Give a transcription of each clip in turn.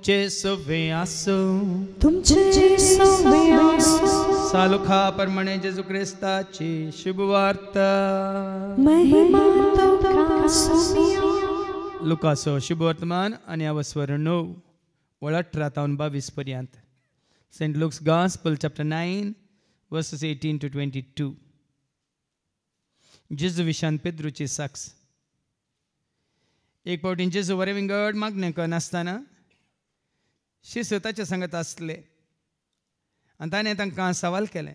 तुमचे सवे आसो तुमचे सवे आसो सालुखा परमणे जेजू ख्रिस्ताची शुभ वार्ता महिमा तुका सोमिया लुकासो शुभ वर्तमान आणि अवस्वर 9 वळ 18 तावन 22 पर्यंत. St. Luke's Gospel chapter 9 verses 18 to 22. जेजू विशान पेद्रूची साक्ष. एक फावटीन जेजू बरें विंगड मागणें करनासतना शिष्य ताचे सांगत आसले आनी ताणें तांकां सवाल केलें,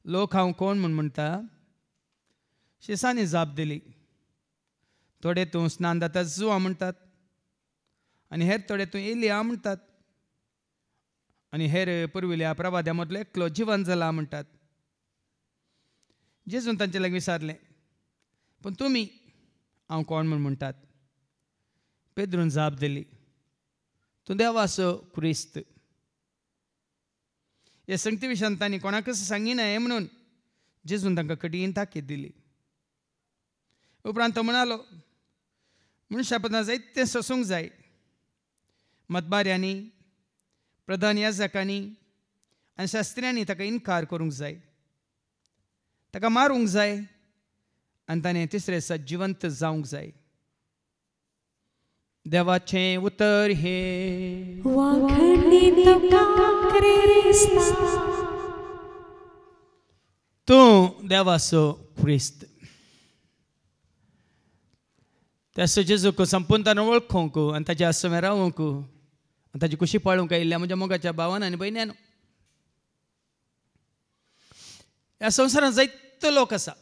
लोक हांव कोण म्हूण म्हणटा? शिसांनी जाप दिली, थोडे तूं स्नान जाता जुआ म्हणटात, आनी हेर थोडे तूं एलिया म्हणटात, आनी हेर पुर्विल्या प्रवाद्या मदलो एकलो जिवन जाला म्हणटात. जेजून तांचे लागीं विचारलें, पूण तुमी हांव कोण म्हूण म्हणटात? पेद्रून जाप दिली, तूं देवाचो क्रिस्त. हे संगती विशयान तांणी कोणाकच सांगिना म्हणून जेजून तांकां कठीण ताकीद दिली. उपरांत तो म्हणालो, मनशा पदां जायतें सोसूंक जाय. मतबाऱ्यांनी, प्रधान याजकांनी आनी शास्त्र्यांनी ताका इन्कार करूंक जाय, ताका मारूंक जाय आनी ताणें तिसरे दिसा जिवंत जावंक जाय. देवाचें उतर हे वाखणी तुका क्रिस्ता तूं देवाचो क्रिस्त. त्याचो जेजूक संपूर्णपणान वळखूंक आनी ताच्या आसमेर रावूंक आनी ताची कुशी पाळूंक आयिल्ल्या म्हज्या मोगाच्या भावान आनी भयण्यान, ह्या संवसारांत जायतो लोक आसा.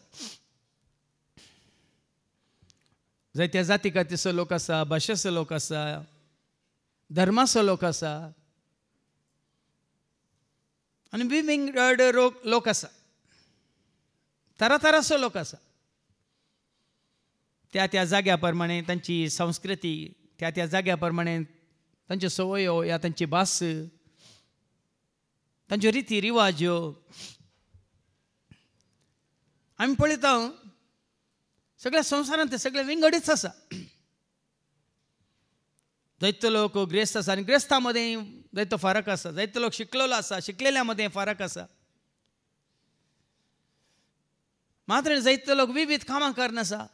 जायत्या जाती कातीचो लोक आसा, भाशेचो लोक आसा, धर्माचो लोक आसा आनी विंगड लोक आसा. तरातराचो लोक आसा. त्या त्या जाग्या प्रमाणे तांची संस्कृती, त्या त्या जाग्या प्रमाणे तांच्यो संवयो या तांची भास, तांच्यो रिती रिवाज्यो आमी पळयता. सगळ्या संवसारांत ते सगळे विंगडीच आसा. जायतो लोक ग्रेस्त आसा आनी ग्रेस्तां मदें जायतो फरक आसा. जायतो लोक शिकलेलो आसा, शिकलेल्या मदें फरक आसा. मात्र जायतो लोक विविध कामां करनासा.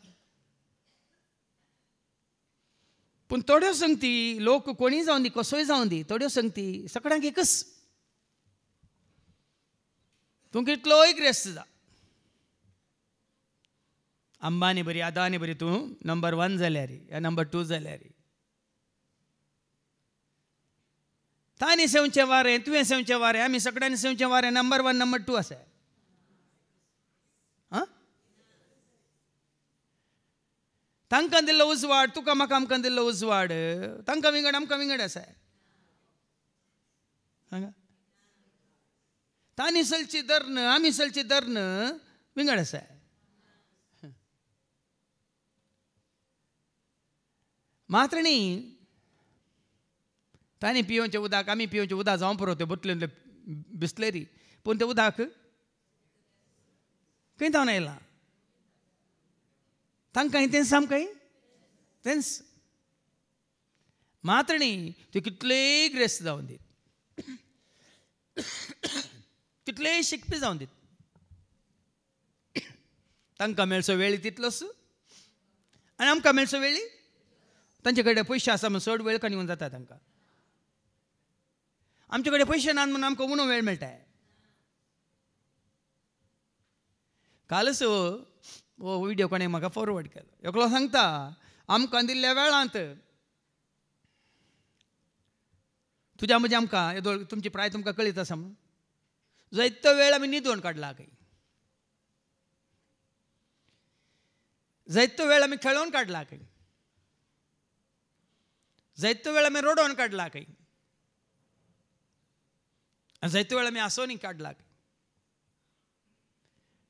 पूण थोड्यो संगती लोक कोणीय जावन दी, कसोय जावन दी, थोड्यो संगती सगळ्यांक एकच. तूं कितलोय ग्रेस्त जा, अंबानी बरी, अदानी बरी, तूं नंबर 1 जाल्यार या नंबर 2 जाल्यार, तांणी सेवचें वारें, तुवें सेवचें वारें, आमी सगळ्यांनी सेवचें वारें नंबर 1 नंबर 2 आसा. तांकां दिल्लो उजवाड, तुका म्हाका आमकां दिल्लो उजवाड, तांकां विंगड आमकां विंगड आसा. सांगा, तांणी चलची धर्न, आमी चलची धर्न विंगड आसा. मात्र न्ही, तांणी पिवचें उदक आमी पिवचें उदक जावं पुरो त्यो बोटल्यो बिस्लेरी, पूण तें उदक खंय जावन येयलां. तांकां तेंच आमकां तेंच. मात्र न्ही, त्यो कितलेय ग्रेस्त जावन दीत, कितलेय शिकपी जावन दीत, तांकां मेळचो वेळ तितलोच आनी आमकां मेळचो वेळ. तांचे कडेन पयशे आसा म्हूण चड वेळ काडून जाता तांकां. आमचे कडेन पयशे ना म्हणून आमकां उणो वेळ मेळटा. कालच हो व्हिडिओ कोणें म्हाका फॉरवर्ड केलो. एकलो सांगता, आमकां दिल्ल्या वेळांत तुज्या म्हणजे आमकां येदो तुमची प्राय तुमकां कळीत आसा म्हणून जायतो वेळ आमी न्हिदोवन काडला खंय, जायतो वेळ आमी खेळोन काडला खंय, जायतो वेळ आमी रडोवन काडला खंय, आनी जायतो वेळ आमी हांसोनी काडला खंय,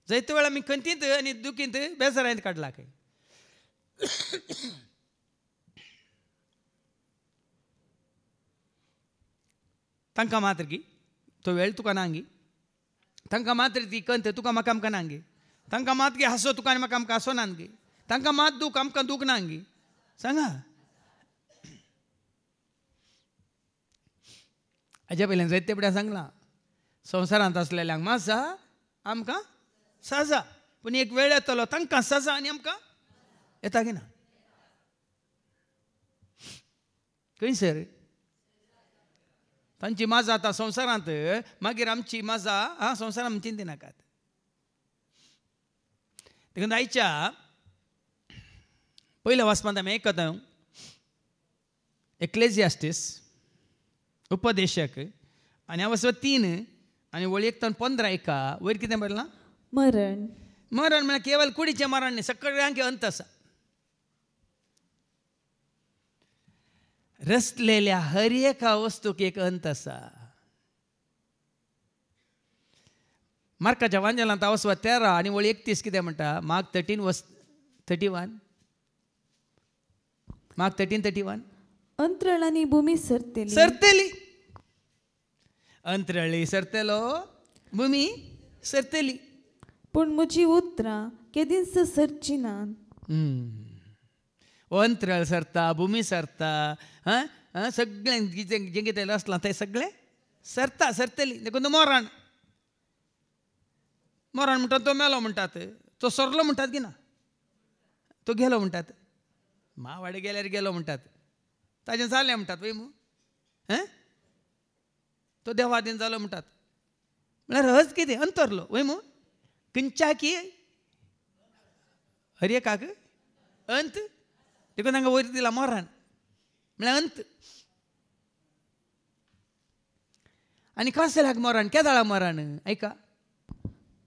जायतो वेळ आमी खंतींत आनी दुखींत बेजारांत काडला खंय. तांकां मात्र की तो वेळ तुका नांगी, तांकां मात्र ती कंत तुका म्हाका आमकां नांगी, तांकां मात गे हांसो तुका आनी म्हाका आमकां हांसो नांगी, तांकां मात दूख आमकां दूख नांगी. सांगा, हाज्या पयल्यान जायते फुडें सांगलां संवसारांत असलेल्यांक मासा आमकां सजा पूण एक वेळ येतलो तांकां सजा आनी आमकां येता की ना खंयसर तांची माजा आतां संवसारांत मागीर आमची माजा संवसारांत आमी चिंती नाकात देखून आयच्या पयल्या वाचपांत आमी आयकता एक्लेजियास्टीस उपदेशक आनी हांव वचप 3 आनी वळी 15 एका वयर कितें बरयलां मरण मरण म्हळ्यार केवळ कुडीचें मरण न्ही सगळ्यांक अंत आसा रचलेल्या हर एका वस्तूक एक अंत आसा मार्काच्या वांजेलांत हांव वचप 13 आनी वळी 31 कितें म्हणटा मार्क 13:31 मार्क 13:31 अंतराळांनी भूमी सरतेली सरतेली अंतराळी सरतेलो भूमी सरतेली पूण म्हजी उतरां केदींच सरची नात अंतराळ सरता भूमी सरता सगळें जें कितें आसलां तें सगळें सरता सरतेली देखून मरण मरण म्हणटा तो मेलो म्हणटात तो सरलो म्हणटात की ना तो गेलो म्हणटात मावाडे गेल्यार गेलो म्हणटात ताजें जालें म्हणटात वय मू तो देवादीन जालो म्हणटात म्हळ्यार हज कितें अंतरलो वय मू खंयच्या की हर एकाक अंत देखून तांकां वयर दिला मरण म्हळ्यार अंत आनी कसल्याक मरण केदाळा मरण ऐका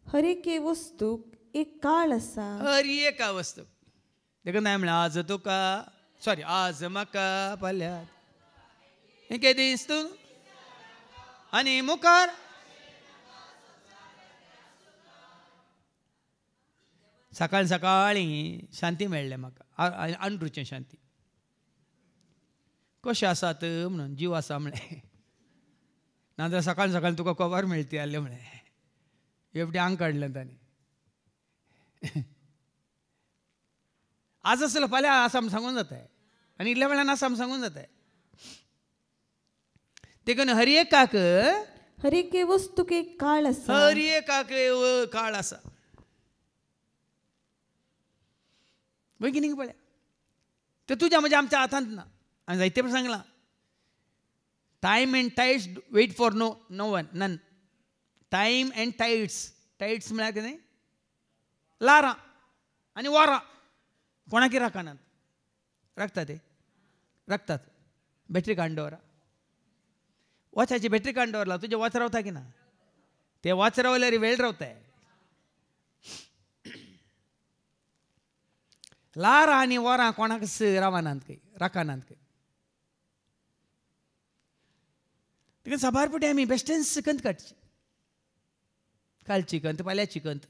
हर एके वस्तूक एक काळ आसा हर एका वस्तूक देखून हांवें म्हळें आज तुका सॉरी आज म्हाका फाल्यां हे दीस तूं आनी मुखार सकाळ सकाळीं शांती मेळ्ळें म्हाका अंडरूचें शांती कशें आसात म्हणून जीव आसा म्हळें नाजाल्यार सकाळ सकाळ तुका कवर मेळटी आसलें म्हळें एवढें आंग काडलें ताणें आज आसलो फाल्यां आसा म्हूण सांगून जाताय आनी इतल्या वेळान आसा म्हूण सांगून जाताय देखून हर एकाक हर एके वस्तूक एक काळ आसा हर एकाक काळ आसा बेगिनींग पळया ते तुज्या म्हज्या आमच्या हातांत ना हांवें जायते फावट सांगलां time and tides wait for no one none time and tides म्हळ्यार कितें लारां आनी वरां कोणाकी राखनात राखता ते राखतात बॅटरी काडून दवरा वॉचाची बॅटरी काडून दवरला तुजें वॉच रावता की ना ते वॉच रावल्यार वेळ रावताय लारां आनी वरां कोणाकच रावनात खंय राखनात खंय देखून सबारपुटी आमी बेश्टेच कंत काडची कालची कंत फाल्यांची कंत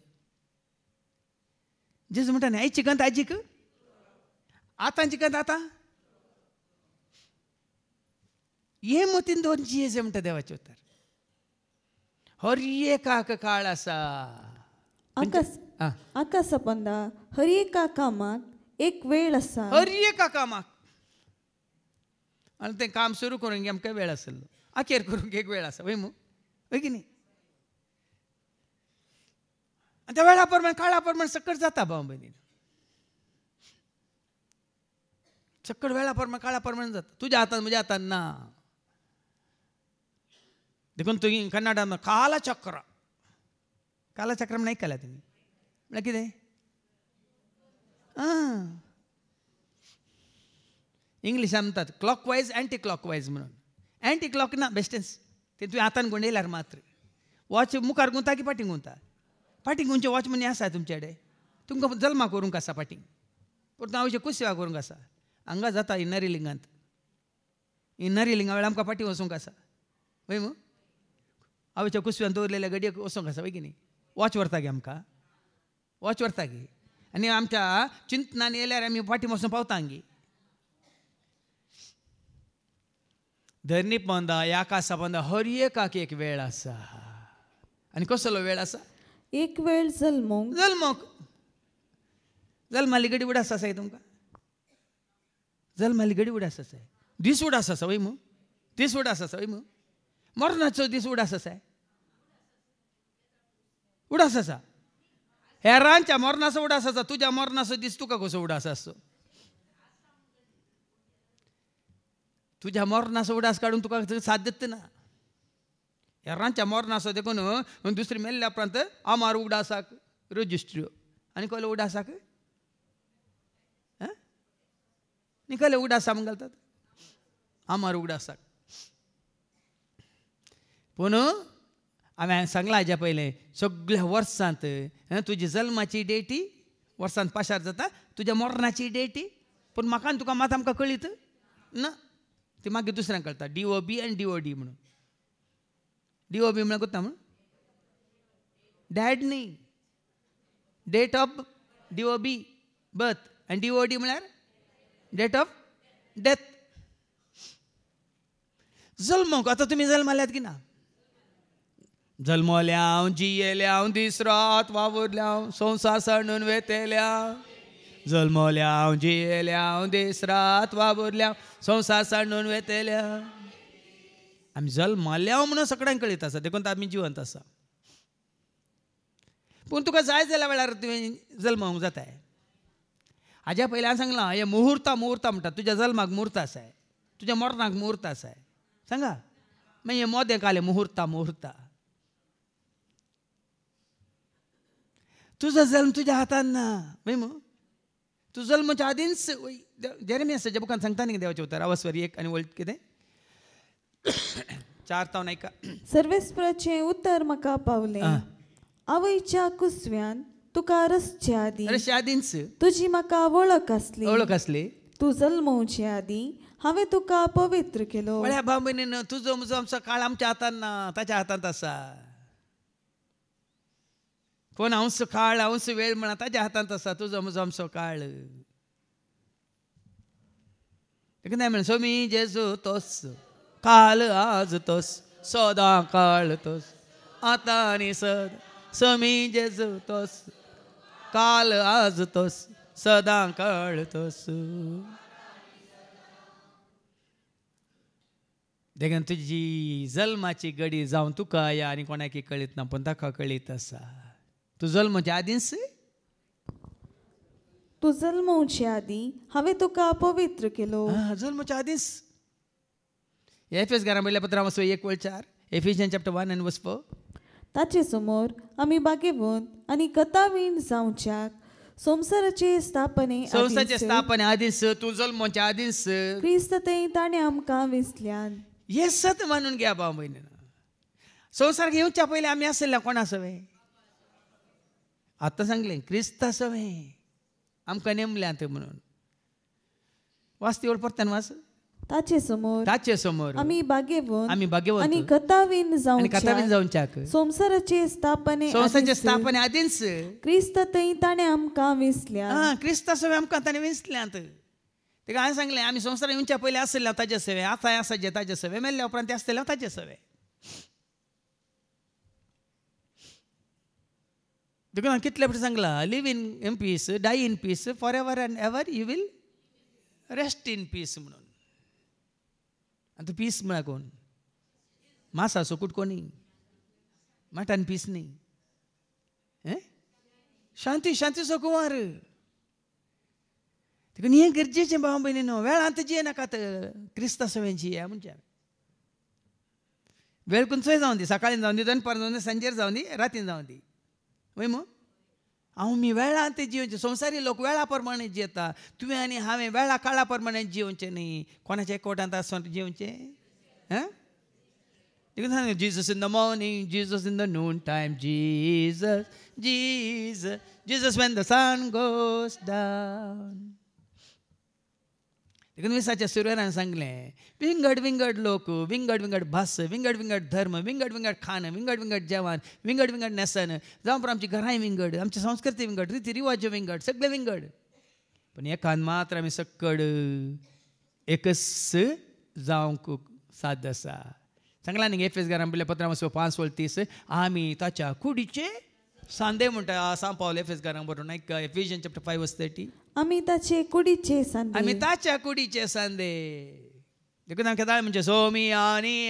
जेजू म्हणटा न्ही आयची कंत आजीक आतांची कंत आतां हे मतीन दवरून जियेचें म्हणटा देवाचें उतर हर एकाक काळ आसा आकाश पंदा हर एका कामाक एक वेळ आसा हर एका कामाक आनी तें काम सुरू करूंक आमकां वेळ आसलो अखेर करूंक एक वेळ आसा वय मू वय की न्ही आनी त्या वेळा प्रमाण काळा प्रमाण सक्कट जाता भाव भयणीन सक्कट वेळा प्रमाण काळा प्रमाण जाता तुज्या हातांत म्हज्या हातांत ना देखून तुमी कन्नडांत कालचक्र म्हणून आयकलां तुमी म्हळ्यार कितें इंग्लिशान म्हणटात क्लॉकवायज एंटी क्लॉकवायज म्हणून एंटी क्लॉक ना बेश्टेंच तें तुवें हातान गुंडयल्यार मात्र वॉच मुखार गुंता की फाटीं गुंता फाटीं गुंचे वॉच मनी आसा तुमचे कडेन तुमकां जल्मा करूंक आसा फाटीं पूण हांव कुसव्या करूंक आसा हांगा जाता इन्नरी लिंगांत इन्नरी लिंगा वेळार आमकां फाटीं वचूंक आसा वय मू आवयच्या कुसव्यान दवरलेल्या गडयेक वचूंक आसा वय की न्ही वॉच व्हरता गे आमकां वॉच व्हरता गे आनी आमच्या चिंतनान येयल्यार आमी फाटीं वचून पावता गे धरणी पंदा आकाशा पंदा हर एकाक एक वेळ आसा आनी कसलो वेळ आसा एक वेळ जल्मोक जल्माली गडी उडास आसाय तुमकां जल्माली गडी उडास आसाय दीस उडास आसा वय मू दीस उडास आसा वय मू मरणाचो दीस उडास आसा उडास आसा हेरांच्या मरणाचो उडास आसा तुज्या मरणाचो दीस तुका कसो उडास आसचो तुझ्या मरणाचो उडास काढून तुका साथ देत ना हेरांच्या मरणाचो देखून दुसरी मेल्ल्या उपरांत आमार उगडासाक रजिस्ट्री आनी कसलो उडासाक न्ही कसले उडासा म्हण घालतात आमार उगडासाक पूण हांवें सांगलां हाज्या पयलें सगळ्या वर्सांत तुजी जल्माची डेटी वर्सांत पाशार जाता तुज्या मरणाची डेटी पूण म्हाका आनी तुका मात आमकां कळीत ना ती मागीर दुसऱ्यांक कळटा DOB आनी DOD म्हणून DOB म्हळ्यार कोत्ता म्हण डॅड न्ही डेट ऑफ DOB बर्थ आनी DOD म्हळ्यार डेट ऑफ डेथ जल्मोक आतां तुमी जल्माल्यात की ना जल्मल्या जियेल्या दीस रात वावुरल्या संवसार सांडून वेतेल्या जल्मल्या जियेल्या दीस रात वावुरल्या संवसार सांडून वेतेल्या आमी जल्मल्या म्हणून सगळ्यांक कळीत आसा देखून आमी जिवंत आसा पूण तुका जाय जाल्या वेळार तुवें जल्मोवंक जाताय हाज्या पयलीं हांवें सांगलां हे मुहूर्ता म्हणटात तुज्या जल्माक मुहूर्त आसाय तुज्या मरणाक मुहूर्त आसाय सांगा मागीर मोदें काले मुहूर्ता तुजो जल्म तुज्या हातान ना मागीर तूं जल्माच्या आदींच जेरेमियाच्या बुकान सांगता न्ही देवाचें उतर अवस्वरी 1 आनी वळट कितें 4 तावन ऐका सर्वेस्पराचें उतर म्हाका पावलें आवयच्या कुसव्यान तुका रसच्या आदींच तुजी म्हाका वळख आसली तूं जल्मोवचे आदीं हांवें तुका पवित्र केलो म्हळ्यार भाव भयणीन तुजो म्हजो आमचो काळ आमच्या हातान ना ताच्या हातांत आसा कोण हांवचो काळ हांवचो वेळ म्हणा ताच्या हातांत आसा तुजो म्हजो आमचो काळ देखून म्हण सोमी जेजू तोच काल आज तोच सदां काळ तोच आतां आनी सद सोमी जेजू तोच काल आज तोच सदां काळ तोच देखून तुजी जल्माची घडी जावन तुका या आनी कोणाकी कळीत ना पूण ताका कळीत आसा तूं जल्माच्या आदींच तूं जल्मोवचे आदीं हांवें तुका पवित्र केलो जल्माच्या आदींच एफेस घरा म्हणल्या पत्रां 1:4 एफिशियन्स चॅप्टर 1 and verse 4 ताचे समोर आमी बागेवंत आनी कथावीण जावच्याक संवसाराचे स्थापने आदींच तूं जल्माच्या आदींच क्रिस्त थंय ताणें आमकां वेंचल्यान हे सत मानून घ्या भाव भयणीन संवसार येवच्या पयलीं आमी आसले कोण आसवे आतां सांगलें क्रिस्त आसवे आमकां नेमल्यांत म्हणून वाचती ओळ परत्यान वाच ताचे समोर आमी बागेवंत आनी कथावीण जावच्याक संवसाराचे स्थापने आदींच क्रिस्त थंय ताणें आमकां वेंचल्यान क्रिस्त आसवे आमकां ताणें वेंचल्यांत तेका हांवें सांगलें आमी संवसारान येवच्या पयलीं आसले ताजे सवे आतां आसा जे ताजे सवे मेल्ल्या उपरांत ते आसतले ताजे सवे देखून हांवें कितले फावटी सांगलां live in peace die in peace forever and ever you will rest in peace म्हणून आतां पीस म्हळ्यार कोण मासा सोकूट कोणी मटन पीस न्ही शांती सोकुमार देखून हें गरजेचें भाव भयणीन वेळांत जिये नाकात क्रिस्त सवें जिया म्हणच्या वेळ खंयचोय जावं दी सकाळीं जावं दी दनपार जावं दी सांजेर जावं दी रातीन जावं दी वय मग आमी वेळांत जिवचे संवसारी लोक वेळा प्रमाणे जियेता तुवें आनी हांवें वेळा काळा प्रमाणे जिवचें न्ही कोणाच्या एकवटांत आसून जिवचें देखून सांग Jesus in the morning Jesus in the noon time Jesus Jesus Jesus when the sun goes down देखून विसाच्या सुरवारान सांगलें विंगड लोक विंगड भास विंगड धर्म विंगड खाण विंगड जेवण विंगड नेसन जावं आमची घरांय विंगड आमची संस्कृती विंगड रिती रिवाज विंगड सगळे विंगड पण एकान मात्र आमी सक्कड एकच जावंक साध्य आसा सांगला न्ही एफेस घरान म्हणल्या पत्रां 5:30 आमी ताच्या कुडीचे सांदे म्हणटा सांग पावले एफेस घरान बरोवन एक एफिशियन्स चॅप्टर 5:30 आमी ताचे कुडीचे सांदे आमी ताच्या कुडीचे सांदे देखून हांव केदाळ म्हणजे सोमी आनी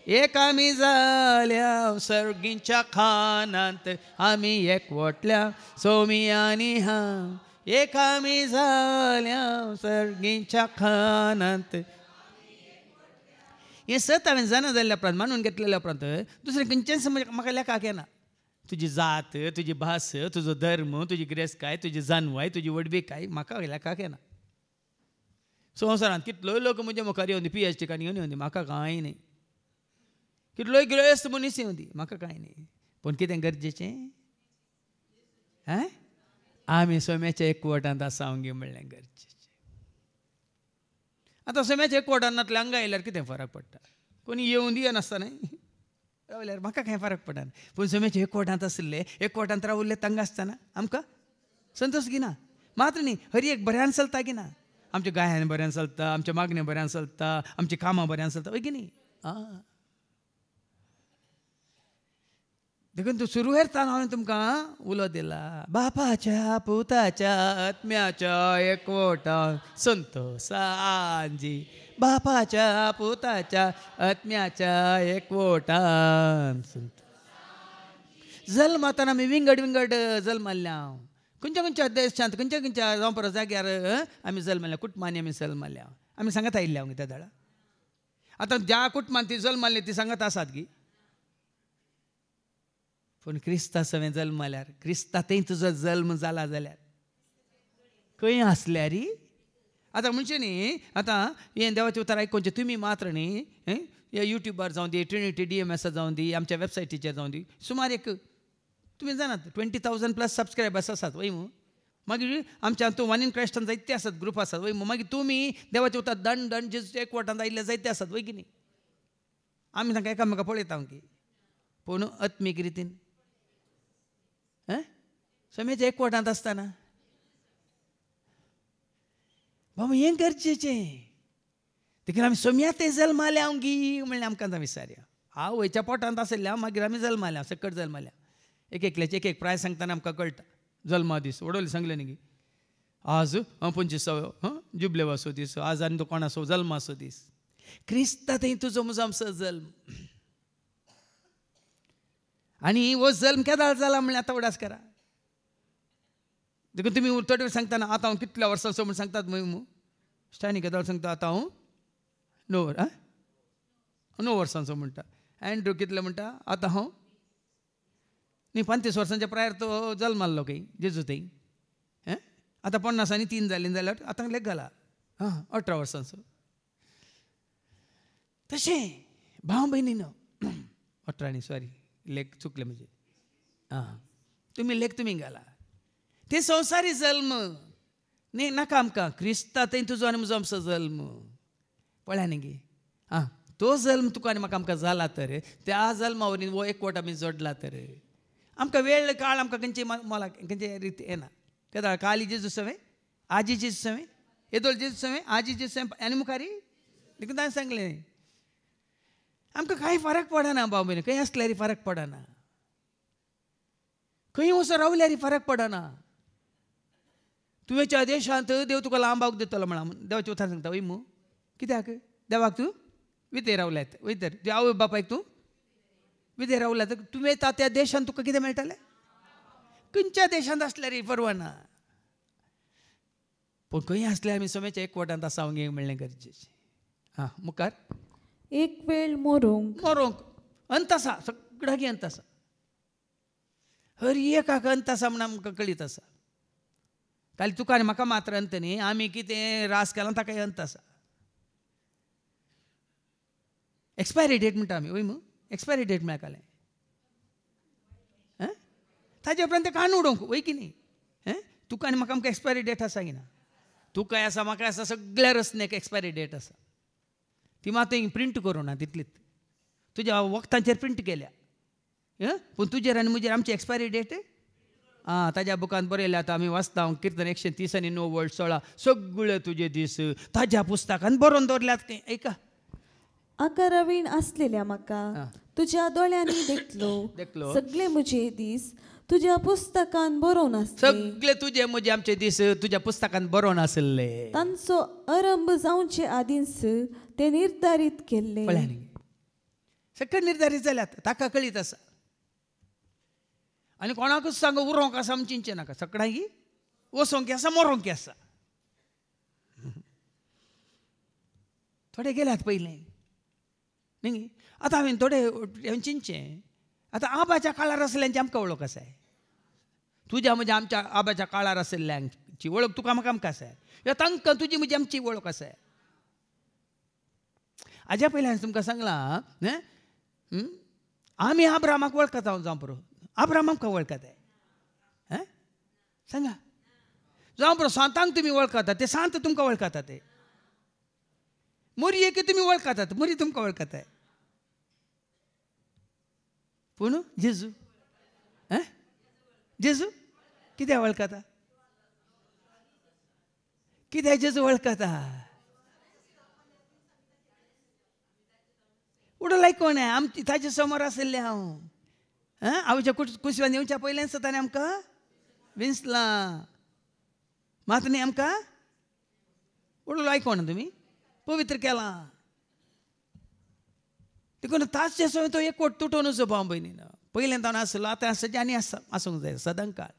एक आमी जाल्या सर्गींच्या खानांत आमी एकवटल्या सोमी आनी हांव. एक आमी जाल्या सर्गींच्या खानांत. हे सत हांवें जाणा जाल्ल्या उपरांत मानून घेतलेल्या उपरांत दुसरें खंयचेंच म्हाका लेखाक येना. तुजी जात, तुजी भास, तुजो धर्म, तुजी गिरेस्तकाय, तुजी जानवाय, तुजी वडवीकाय म्हाका लेखाक येना. संवसारांत कितलोय लोक म्हजे मुखार येवन PhD घेवन म्हाका कांय नाही. कितलोय गिरेस्त मनीस येवन म्हाका कांय नाही. पूण कितें गरजेचें? आमी सोम्याच्या एकवटांत आसांगे म्हणलें गरजेचें. आतां सोम्याच्या एकवटांतल्या हांगा येयल्यार कितें फरक पडटा? कोणी येवं दिया नासता न्हय रावल्यार म्हाका कांय फरक पडना. पूण सोम्याच्या एकवटांत आसले, एकवटांत रावल्ले तांकां आसतना आमकां संतोश गिना. मात्र न्ही हरी एक बऱ्यान चलता गिना. आमच्या गायन बऱ्यान चलता, आमच्या मागणें बऱ्यान चलता, आमची कामां बऱ्यान चलता वय की न्ही. देखून तूं सुरू हेरताना हांवें तुमकां उलो दिला. बापाच्या पुताच्या आत्म्याच्या एकवटांत संतोषांजी. बापाच्या पुताच्या आत्म्याच्या एकवटांत संतोष. जल्मातना आमी विंगड विंगड जल्माल्या. खंयच्या खंयच्या देशांत खंयच्या खंयच्या जावं परस जाग्यार आमी जल्माल्या. कुटुंबांनी आमी जल्माल्या. आमी सांगत आयिल्ल्या हांव त्या दाडा. आतां ज्या कुटुंबांत ती जल्माली ती सांगत आसात गी. पूण क्रिस्ता सवें जल्माल्यार क्रिस्तांतय तुजो जल्म जाला जाल्यार खंय आसल्यार आतां म्हणचे न्ही. आतां हें देवाचें उतर आयकोनचें तुमी मात्र न्ही हे युट्यूबार जावं दी, ट्रिनिटी DMS जावं दी, आमच्या वेबसायटीचेर जावं दी, सुमार एक तुमी जाणात 20,000+ सबस्क्रायबर्स आसात वय मू. मागीर आमच्या तूं वन इन क्रायस्टान जायते आसात, ग्रूप आसात वय मू. मागीर तुमी देवाचें उतर दंड दंड जेजूच्या एकवटांत आयिल्ले जायते आसात वय की न्ही. आमी तांकां एकामेका पळयता की. पूण आत्मीक रितीन सोम्याच्या एकवटांत आसतना बाबा हें गरजेचें. देखीन आमी सोम्याते जल्माल्या गी म्हणलें आमकां आतां विचारया. हांव वयच्या पोटांत आसल्या मागीर आमी जल्माल्या, सकट जल्माल्या. एक एकल्याचें एक एक प्राय सांगतना आमकां कळटा. जल्मा दीस वडोली सांगलें न्ही. आज 25 जुबलेवासो दीस, आज आनी तो कोणाचो जल्माचो दीस. क्रिस्तांतय तुजो म्हजो आमचो जल्म. आनी हो जल्म केदार जाला म्हणल्यार आतां उडास करा. देखून तुमी थोडे सांगतना आतां हांव कितल्या वर्सांचो म्हूण सांगतात मू. स्टॅनी केदार सांगता आतां हांव 9 वर्सांचो म्हणटा. एंड्रू कितले म्हणटा आतां हांव न्ही 35 वर्सांच्या प्रायर तो जल्माल्लो खंय जेजू थंय. आतां 50 जालीं जाल्यार आतां लेक घाला 18 वर्सांचो. तशें भाव भयणीनो 18 न्ही सॉरी लेख चुकले म्हणजे. तुमी लेख तुमी घाला. ते संवसारी जल्म न्ही नाका आमकां. क्रिस्तांतय तुजो आनी म्हजो आमचो जल्म पळया न्ही गे. तो जल्म तुका आनी म्हाका आमकां जाला तर त्या जल्मा वरवीं हो एकवट आमी जोडला तर आमकां वेळ काळ आमकां खंयचे मोला खंयचे रीत येना. केदां काली जेजू सवें, आजी जेजू सवें, येदोळ जेजू सवें, आजी जेजू सवें आनी मुखारी देखून ताणें सांगलें आमकां कांय फरक पडना भाव भयणी. खंय आसल्यार फरक पडना. खंय वचून रावल्यार फरक पडना. तुवेच्या देशांत देव तुका लांबावक दितलो म्हणा देवाचें उतर सांगता वय मू. कित्याक देवाक तूं विते रावल्यात वय तर तुज्या आवय बापायक तूं विते रावल्यात. तुवें त्या देशांत तुका कितें मेळटलें? खंयच्या देशांत आसल्यार परवना. पूण खंय आसल्यार आमी सोम्याच्या एकवटांत आसांगे म्हणलें गरजेचें. मुखार एक वेळ मरोंक अंत आसा. सगळ्याक अंत आसा. हर एकाक अंत आसा म्हण आमकां कळीत आसा. खाली तुका आनी म्हाका मात्र अंत न्ही. आमी कितें रास केलां ताकाय अंत आसा. एक्सपायरी डेट म्हणटा आमी वय मू. एक्सपायरी डेट मेळकालें ताजे उपरांत तें काडून उडोवंक वय की न्ही. तुका आनी म्हाका आमकां एक्सपायरी डेट आसा की ना. तुकाय आसा म्हाका आसा सगळ्या रचनेक एक्सपायरी डेट आसा. ती मात प्रिंट करूं ना तितलीच. तुज्या वखदांचेर प्रिंट केल्या. पूण तुजेर आनी म्हजेर आमची एक्सपायरी डेट ताज्या बुकांत बरयल्या. आतां आमी वाचता किर्तन 130 आनी 9 वड 16 सगळे तुजे दीस ताज्या पुस्तकांत बरोवन दवरल्यात. ऐका 11 वीण आसलेल्या म्हाका तुज्या दोळ्यांनी देखलो सगळे म्हजे दीस तुज्या पुस्तकांत बरोवन आसले. सगळे तुजे म्हजे आमचे दीस तुज्या पुस्तकांत बरोवन आसले. तांचो आरंभ जावचे आदींच ते निर्धारीत केल्ले. सकट निर्धारीत जाल्यात ताका कळीत आसा आनी कोणाकूच सांग उरोंक आसा म्हूण चिंचे नाका सगळ्यांक वसोंक आसा मरोंक आसा थोडे गेल्यात पयलें न्ही आतां हांवें थोडे चिंचें आतां आबाच्या काळार आसल्यांची आमकां वळख आसा तुज्या म्हणजे आमच्या आबाच्या काळार आसल्ल्यांची वळख तुका म्हाका आमकां आसा ह्या तांकां तुजी म्हजी आमची वळख आसा हाज्या पयलीं हांवें तुमकां सांगलां आमी आब्रामाक वळखता हांव जावं पुरो आब्राम आमकां वळखता सांगा जावं पुरो सांतांक तुमी वळखता ते सांत तुमकां वळखता ते मोरयेक तुमी वळखतात मोरी तुमकां वळखता पूण जेजू जेजू कित्याक वळखता कित्याक जेजू वळखता उडो कोण आहे आमची ताचे समोर आसले हांवच्या कुशव्यान येवच्या पयलें ताणें आमकां विंचलां मात न्ही आमकां उडो आयकोना तुमी पवित्र केलां देखून ताचे सवय तो एकवट तुटोवन वचो भाव भयणीन पयलें तावन आसलो आतां आसा आनी आसूंक जाय सदां काळ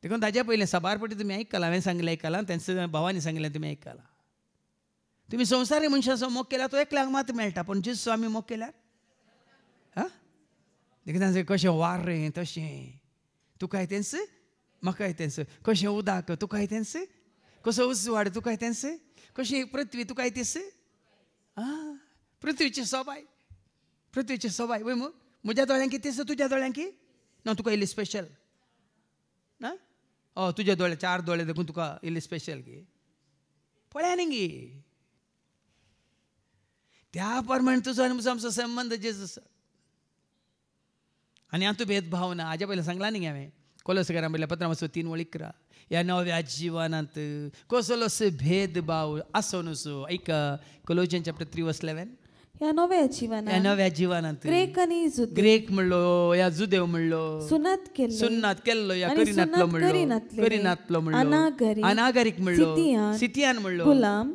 देखून ताच्या पयलें सबारपटी तुमी आयकलां हांवें सांगलें आयकलां तेंच्या भावानी सांगलें तुमी आयकलां तुमी संवसारी मनशाचो मोग केल्यार तो एकल्याक मात मेळटा पूण जेजूचो आमी मोग केल्यार देखून तांचें कशें वार रे तशें तुकाय तेंच म्हाकाय तेंच कशें उदक तुकाय तेंच कसो उजवाड तुकाय तेंच कशी पृथ्वी तुकाय तेंच पृथ्वीची सोबाय वय मग म्हज्या दोळ्यांक कितें दिसता तुज्या दोळ्यांक ना तुका इल्ली स्पेशल ना तुजे दोळे 4 दोळे देखून तुका इल्ली स्पेशल गे पळया न्ही गे त्या प्रमाणे तुजो आनी म्हजो आमचो संबंध जेजूस आनी हातूंत भेदभाव ना हाज्या पयलीं सांगलां न्ही हांवें कोलोसेकारां बरयल्या पत्रां 3:11 ह्या नव्या जिवनांत कसलोच भेदभाव आसो नसो ऐका कोलोसियन्स चॅप्टर 3:11 ह्या नव्या जिवनांत ग्रेक म्हणलो या जुदेव म्हणलो सुन्नात केल्लो या करिनातलो म्हणलो अनागरिक म्हणलो सिथियान म्हणलो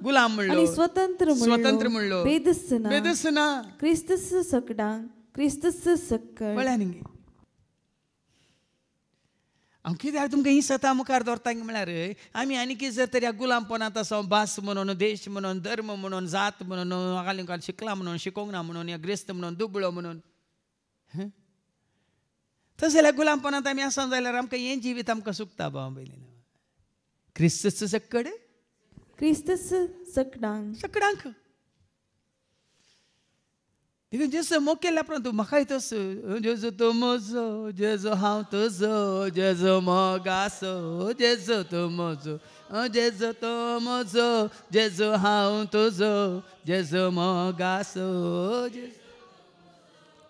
गुलाम म्हणलो स्वतंत्र म्हणलो बेदसना क्रिस्तस सकट म्हळ्या न्ही हांव कित्याक तुमकां ही सता मुखार दवरतां म्हळ्यार आमी आनी कितें जर तरी गुलामपणांत आसा भास म्हणून देश म्हणून धर्म म्हणून जात म्हणून हाका शिकला म्हणून शिकोंक ना म्हणून या ग्रेस्त म्हणून दुबळो म्हणून तशें जाल्यार गुलामपणांत आमी आसा जाल्यार आमकां हें जिवीत आमकां सुकता भाव भयणीन क्रिस्तस सकडांक देखून जेजू मोग केल्या उपरांत तूं म्हाकाय तस जेजू तो म्हजो जेजू हांव तुजो जेजू मोग आसो जेजू तो म्हजो जेजू तो म्हजो जेजू हांव तुजो जेजू मोग आसो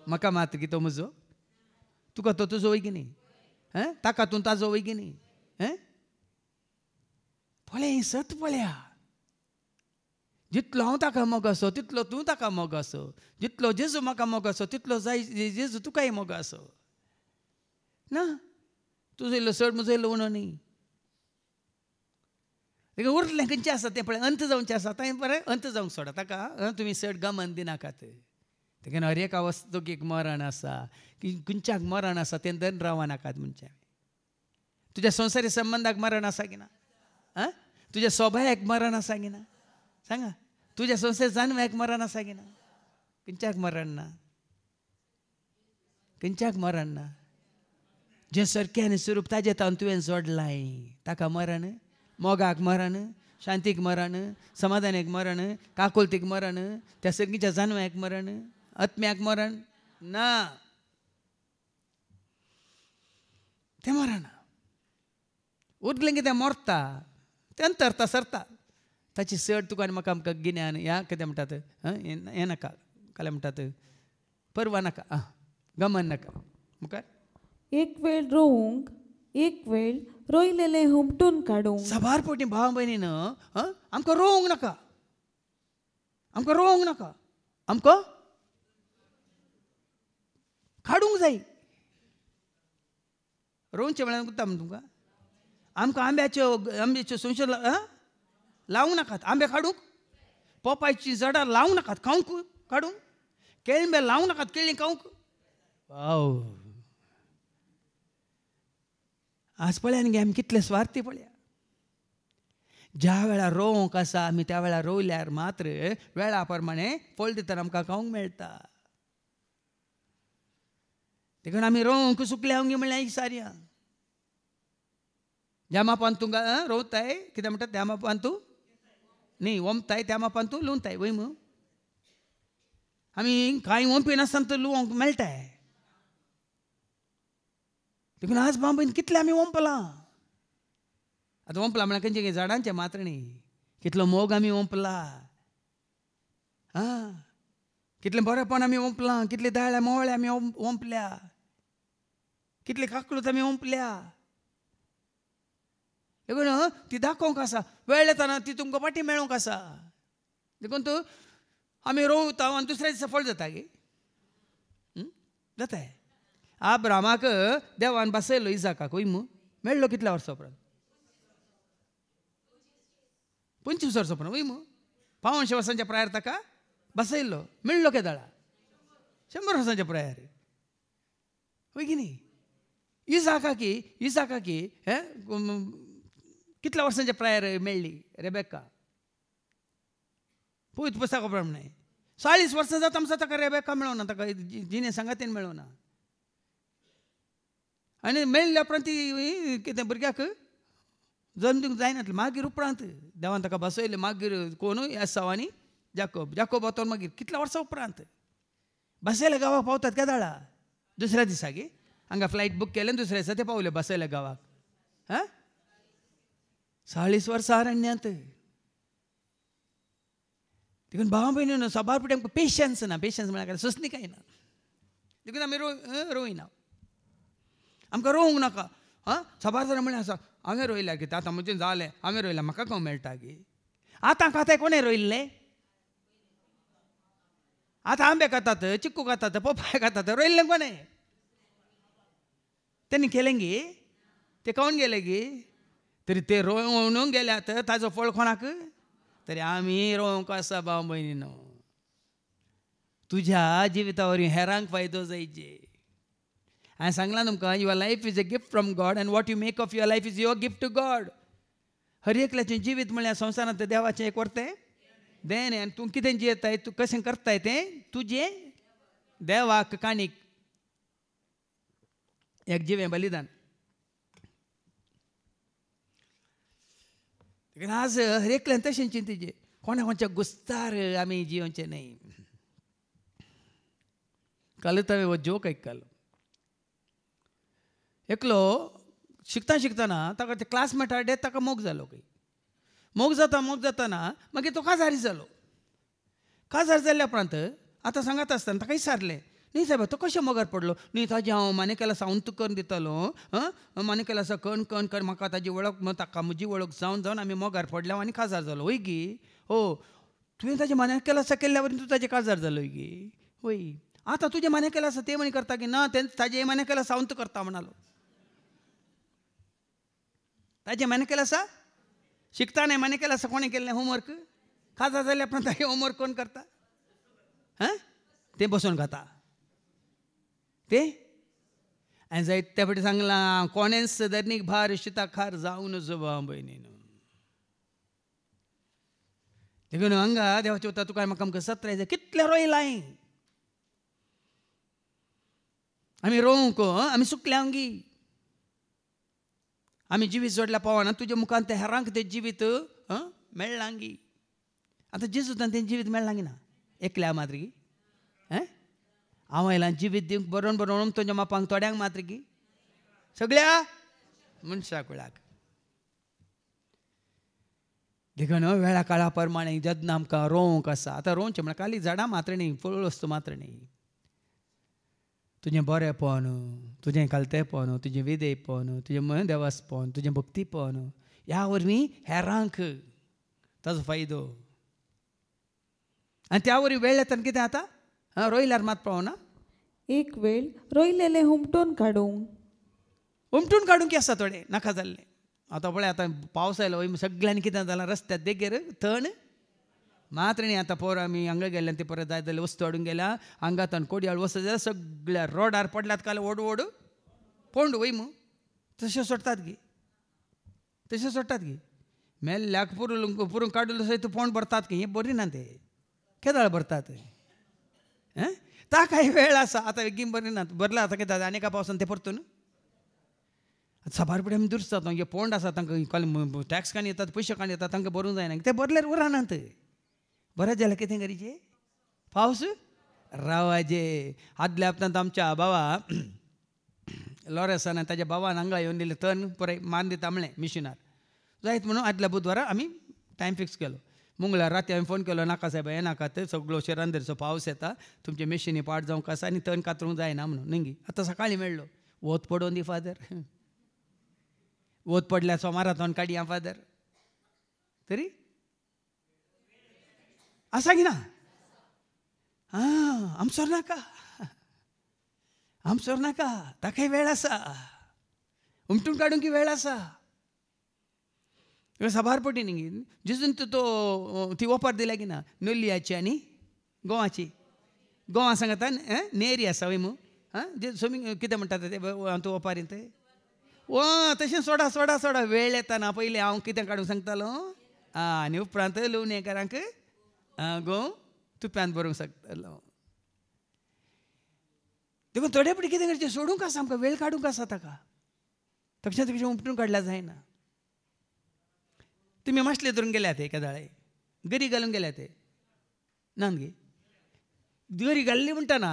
म्हाका मात की तो म्हजो तुका तो तुजो वय की न्ही ताका तूं ताजो वय की न्ही पळय हें सत पळया जितलो हांव ताका मोग आसो तितलो तूं ताका मोग आसो जितलो जेजू म्हाका मोग आसो तितलो जाय जेजू तुकाय मोग आसो ना तुजो इल्लो चड म्हजो इल्लो उणो न्ही देखून उरलें खंयचें आसा तें पळय अंत जावचें आसा तें बरें अंत जावंक सोडा ताका तुमी चड गमन दिनाकात देखून हर एका वस्तूक एक मरण आसा खंयच्याक मरण आसा तें धन रावं नाकात म्हणचें तुज्या संवसारी संबंधाक मरण आसा की ना तुज्या सोबायाक मरण आसा की ना सांगा तुझ्या संस्थेत जाणव्याक मरण आसा की ना खंयच्याक मरण ना जे सरक्यान स्वरूप ताजे तावन तुवें जोडलाय ताका मरण मोगाक मरण शांतीक मरण समाधानाक मरण काकुलतीक मरण त्या सगळीच्या जाणव्याक मरण आत्म्याक मरण ना तें मरण उरलें कितें मरता तें अंतरता सरता ताची सड तुका आनी म्हाका आमकां गिन्यान ह्या कितें म्हणटात हें नाका काले म्हणटात परवा नाका गमन नाका मुखार एक वेळ रोवंक एक वेळ रोयलेले हुमटून काडूंक सबार पोटी भाव भयणीन आमकां रोवंक नाका आमकां काडूंक जाय रोवचें म्हळ्यार गुत्ता म्हणून तुमकां आमकां आंब्याच्यो संशय लावंक नाकात आंबे काडूंक पोपायची झाडां लावंक नाकात खावंक काडूंक केळीं बी लावूं नाकात केळीं खावंक वाव आज पळया न्ही आमी कितले स्वार्थी पळया ज्या वेळार रोवंक आसा आमी त्या वेळार रोवल्यार मात्र वेळा प्रमाणे फळ दितना आमकां खावंक मेळटा देखून आमी रोवंक सुकल्यांगी म्हणल्यार ही सारयां ज्या मापान तुमकां रोवताय कितें म्हणटात त्या मापान तूं न्ही वोंपताय त्या मापान तूं लुंवताय वय मू आमी कांय वोंपी नासतना तर लुवंक मेळटाय देखून आज बांबीन कितले आमी वोंपलां आतां वोंपलां म्हळ्यार खंयचे झाडांचे मात्र न्ही कितलो मोग आमी वोंपला आं कितलें बरेंपण आमी वोंपलां कितले दाळ्या मोवळे आमी वोंपल्या कितले काकळूत आमी वोंपल्या देखून ती दाखोवंक आसा वेळ येताना ती तुमकां पाटी मेळोवंक आसा देखून तूं आमी रोवता आनी दुसऱ्या दिसा फळ जाता गे जाताय आब्रामाक देवान बसयलो इजाकाक वय मू मेळ्ळो कितल्या वर्सां उपरांत 25 वर्सां उपरांत वय मू 500 वर्सांच्या प्रायर ताका बसयल्लो मेळ्ळो केदाळा 100 वर्सांच्या प्रायर वय की न्ही इजाकाकी कितल्या वर्सांच्या प्रायर मेळ्ळी रेबेका पळयत पुस्तका प्रमाणे 40 वर्सां जाता आमचा ताका रेबेका मेळोना ताका जिने सांगातीन मेळोना आनी मेळ्ळ्या उपरांत ती कितें भुरग्याक जल्म दिवंक जायनासलें मागीर उपरांत देवान ताका बसयलें मागीर कोणूय एसाव आनी जाकोब वतोन मागीर कितल्या वर्सां उपरांत बसयल्या गांवाक पावतात केदाळा दुसऱ्या दिसा गे हांगा फ्लायट बूक केलें दुसऱ्या दिसा ते पावले बसयल्या गांवाक 40 वर्सां अरण्यांत देखून भावा भयणीनो सबार पिठे आमकां पेशन्स ना पेशन्स म्हळ्यार सुस्नी काय ना देखून आमी रोयना आमकां रोवंक नाका सबार जाणां म्हळ्यार आसा हांवें रोयल्यार कितें आतां म्हजें जालें हांवें रोयल्यार म्हाका खंय मेळटा गे आतां खाताय कोणें रोयल्लें आतां आंबे खातात चिक्कू खातात पपाय खातात रोयल्लें कोणें तेणी केलें गे ते खावन गेले गे तरी ते रोवून गेल्यात ताजो फळ कोणाक तरी आमी रोवंक आसा भाव भयणीनो तुज्या जिविता वरवीं हेरांक फायदो जायचे हांवें सांगलां तुमकां your life is a gift from God and what you make of your life is your gift to God हर एकल्याचें जिवीत म्हळ्यार संवसारांत देवाचें एक व्हरतें देण आनी तूं कितें जियेताय तूं कशें करताय तें तुजें देवाक काणीक एक जिवें बलिदान आज हर एकल्यान तशें चिंतचें कोणा खंयच्या गुस्तार आमी जियोचें न्हय कालूच हांवें हो जोक आयकलो एकलो शिकतना ताका ते क्लासमेटा डेथ ताका मोग जालो खंय मोग जातना मागीर तो काजारी जालो काजार जाल्ल्या उपरांत आतां सांगात आसतना ताका विचारलें न्ही सायबा तो कशें मोगार पडलो न्ही ताजें हांव मानेकेला सावंत करून दितालो मानेकेला सा कण कण कण म्हाका ताजी वळख ताका म्हजी वळख जावन आमी मोगार पडल्या आनी काजार जालो वय गी हो तुवें ताजें मानेकेला आसा केल्ल्या वरवीं तूं ताजें काजार जालो गी वय आतां तुजें मानेकेला आसा तें म्हणी करता की ना तें ताजें मानेकेला सावंत करता म्हणालो ताजें मानेकेला आसा शिकताना मानेकेला आसा कोणें केल्लें होमवर्क काजार जाल्ल्या उपरांत ताजें होमवर्क कोण करता तें बसून खाता ते हांवें जायते फावटी सांगलां कोणेंच धरणीक भार शिता खार जावं नजो भाव भयणीनो देखून हांगा देवाच्या उतर तुका म्हाका आमकां सत्र कितलें रोयलां आमी रोवंक आमी सुकल्यांगी आमी जिवीत जोडल्या पावना तुज्या मुखान ते हेरांक तें जिवीत मेळ्ळांगी आतां जेजूतान तें जिवीत मेळ्ळांगी ना एकल्या मात्र गी हांव आयलां जिवीत दिवंक बरोवन बरोवन तुज्या मापांक थोड्यांक मात्र गी सगळ्या मनशाक वेळाक देखून वेळा काळा प्रमाणे जेन्ना आमकां रोवंक आसा आतां रोवचें म्हळ्यार खाली झाडां मात्र न्ही फळ वस्तू मात्र न्ही तुजें बरेंपण तुजें कालतेपण तुजें विदेयपण तुजें देवासपण तुजें भक्तीपण ह्या वरवीं हेरांक ताजो फायदो आनी त्या वरवीं वेळ येता कितें जाता रोयल्यार मात पावना एक वेळ रोयलेले हुमटून काडूंक आसा थोडे नाका जाल्ले आतां पळय आतां पावस आयलो सगळ्यांनी कितें जालां रस्त्यार देगेर थंड मात्र न्ही आतां पोर आमी हांगा गेले ते परत जाय जाल्यार वस्तू हाडूंक गेल्या हांगात कोडयाळ वस्त जाल्यार सगळ्या रोडार पडल्यात काल ओड ओड पोंड वय मू तशें सोडटात गी तशें सोडटात गी मेल्ल्याक पुरून काडून सयत पोंड भरतात की हें बरी ना ते केदाळ भरतात ताकाय वेळ आसा आतां बेगीन बरी ना भरला आतां कितें आनी एका पावसान ते परतून साबारपडी आमी दुरतात हे पोंड आसा तांकां टॅक्स काण येतात पयशे काण येतात तांकां भरूंक जायना ते भरल्यार उरनात बरें जाल्यार कितें करीचे पावस रावाजे आदल्या हप्त्यांत आमच्या बाबा लॉरेसान ताच्या भावान हांगा येवन दिलें तण पळय मान दिता म्हळें मिशिनार जायत म्हणून आदल्या बुधवारा आमी टायम फिक्स केलो मंगळार राती हांवें फोन केलो नाका साहेब हे नाकात सगळो शेरांदेरचो पावस येता तुमचे मेशिनी पाड जावंक आसा आनी तण कातरूंक जायना म्हणून न्ही आतां सकाळीं मेळ्ळो वोत पडोवन दी फादर वोत पडल्या सोमारा तोंड काडया फादर तरी आसा की ना आमचोर नाका ताकाय वेळ आसा उमटून काडूंक वेळ आसा साबारपटी न्ही जिजून तो ती ओपार दिल्या की ना नोलियाची आनी गोवाची गोवा सांगता नेरी आसा वय मू जे स्विमींग कितें म्हणटात ते तूं ओपारीन ते तशें सोडा सोडा सोडा वेळ येता ना पयलीं हांव कितें काडूंक सांगतालो आनी उपरांत लोवणेकारांक गोव तुप्यान भरूंक सांगतालो देखून थोडे पटी कितें करचें सोडूंक आसा आमकां वेळ काडूंक आसा ताका तशें तशें उमटून काडल्यार जायना तुमी माशले धरून गेल्या ते केदाळे गरी घालूंक गेल्या ते ना गे गरी घाल्ली म्हणटाना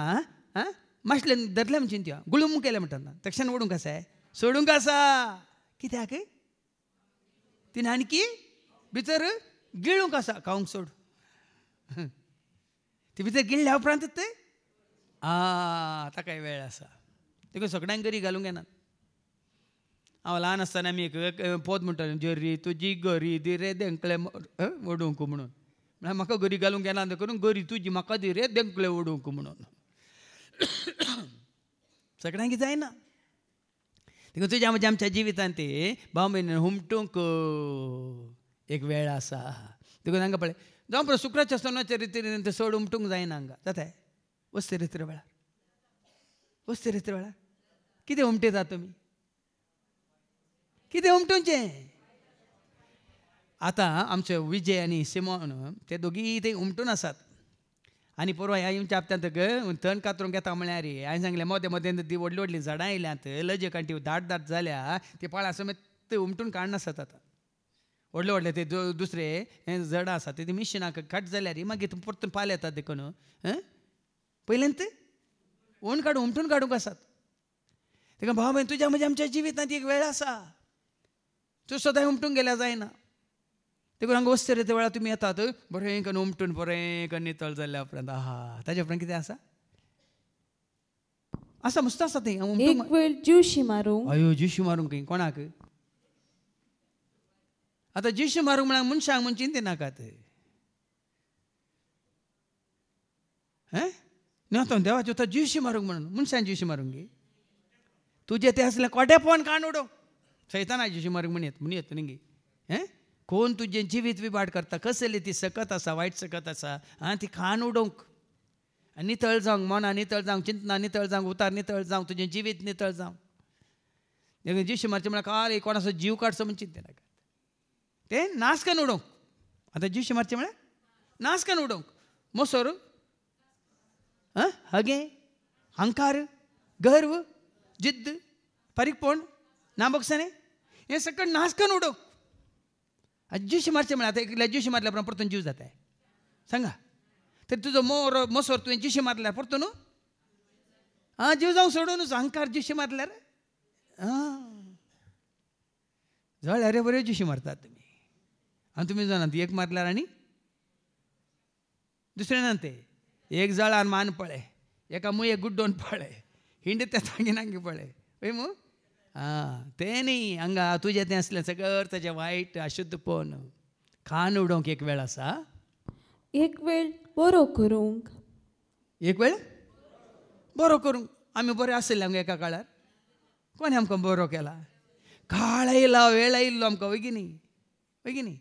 माशले धरले म्हणचे त्यो गुळूम केले म्हणटाना तक्षण ओडूंक आसा सोडूंक आसा कित्याक तिने आनीकी भितर गिळूंक आसा खावंक सोड ती भितर गिळ्ळ्या उपरांत ते ताकाय वेळ आसा देखून सगळ्यांक गरी घालूंक येना हांव ल्हान आसतना आमी एक पोत म्हणटाले जरी तुजी गरी दी रे देंकळे ओडूंक म्हणून म्हळ्यार म्हाका गरी घालूंक येना करून गरी तुजी म्हाका दी रे देंकळे ओडूंक म्हणून सगळ्यांक जायना देखून तुज्या म्हणजे आमच्या जिवितांत ते भाव म्हयन्यान हुमटूंक एक वेळ आसा देखून हांगा पळय जावं पळय शुक्राच्या सणाच्या रितीन ते सोड उमटूंक जायना हांगा जाता वस्ते रित्र वेळार कितें उमटयतात तुमी कितें उमटूचें आतां आमचे विजय आनी सिमोन ते दोगी ते उमटून आसात आनी परवा ह्या आमच्या हप्त्यांत तण कातरूंक येता म्हळ्यार हांवें सांगलें मोदें मोदें ती व्हडली व्हडली झाडां आयल्यांत लजे कांटी दाट दाट जाल्या ते पाळा समेत ते उमटून काडनासत आतां व्हडले व्हडले ते दुसरे झाडां आसात ते मिशिनाक कट जाल्यार मागीर परतून पाल येतात देखून पयलेंत ओन काडून उमटून काडूंक आसात ताका भाव भयण तुज्या म्हणजे आमच्या जिवितांत एक वेळ आसा तूं सदां उमटूंक गेल्यार जायना देखून हांगा वस्ते ते वेळार तुमी येतात बरें करून उमटून बरें करून नितळ जाल्ल्या उपरांत ताजे उपरांत कितें आसा आसा मस्त आसा थंय एक वेळ जिवशी मारूंक अयो जिवशी मारूंक कोणाक आतां जिवशी मारूंक म्हळ्यार मनशांक म्हणची ते नाकात न्हू देवाचे तो जिवशी मारूंक म्हणून मनशांक जिवशी मारूंक गे तुजें तें असलें कोटेपण काण उडोवंक सैताना जिवशी मारूंक म्हण येत न्ही कोण तुजें जिवीत विबाड करता कसली ती सकत आसा वायट सकत आसा ती खाण उडोवंक नितळ जावंक मना नितळ जावंक चिंतना नितळ जावंक उतार नितळ जावंक तुजें जिवीत नितळ जावंक जिवशी मारचें म्हळ्यार काल कोणाचो जीव काडचो म्हण चिंते नाका ते नाश करून उडोवंक आतां जिवशी मारचें म्हळ्यार नाश करून उडोवंक मोसोर हगे अहंकार गर्व जिद्द परिकपण नाबोगसाणे हें सगळें नाश करून उडोवंक जिवशी मारचें म्हळ्यार आतां एकल्या जिवशी मारल्या उपरांत परतून जीव जाता सांगा तर तुजो मोसोर तुवें जिवशी मारल्यार परतून जीव जावंक सोडूनच अहंकार जिवशी मारल्यार जळ्या रे बऱ्यो जिवशी मारतात तुमी आनी तुमी जाणात एक मारल्यार आनी दुसरें ना ते एक जळान मान पळय एका मुये गुड्डोन पळय हिंड ते तांगी नांगी पळय पळय मू ते न्ही हांगा तुजें तें असलें सगळं ताजें वायट अशुद्धपण खाण उडोवंक एक वेळ आसा एक वेळ बरो करूंक एक वेळ बरो करूंक आमी बरे आसले आमकां एका काळार कोणी आमकां बरो केला काळ येयला वेळ आयिल्लो आमकां वय की न्ही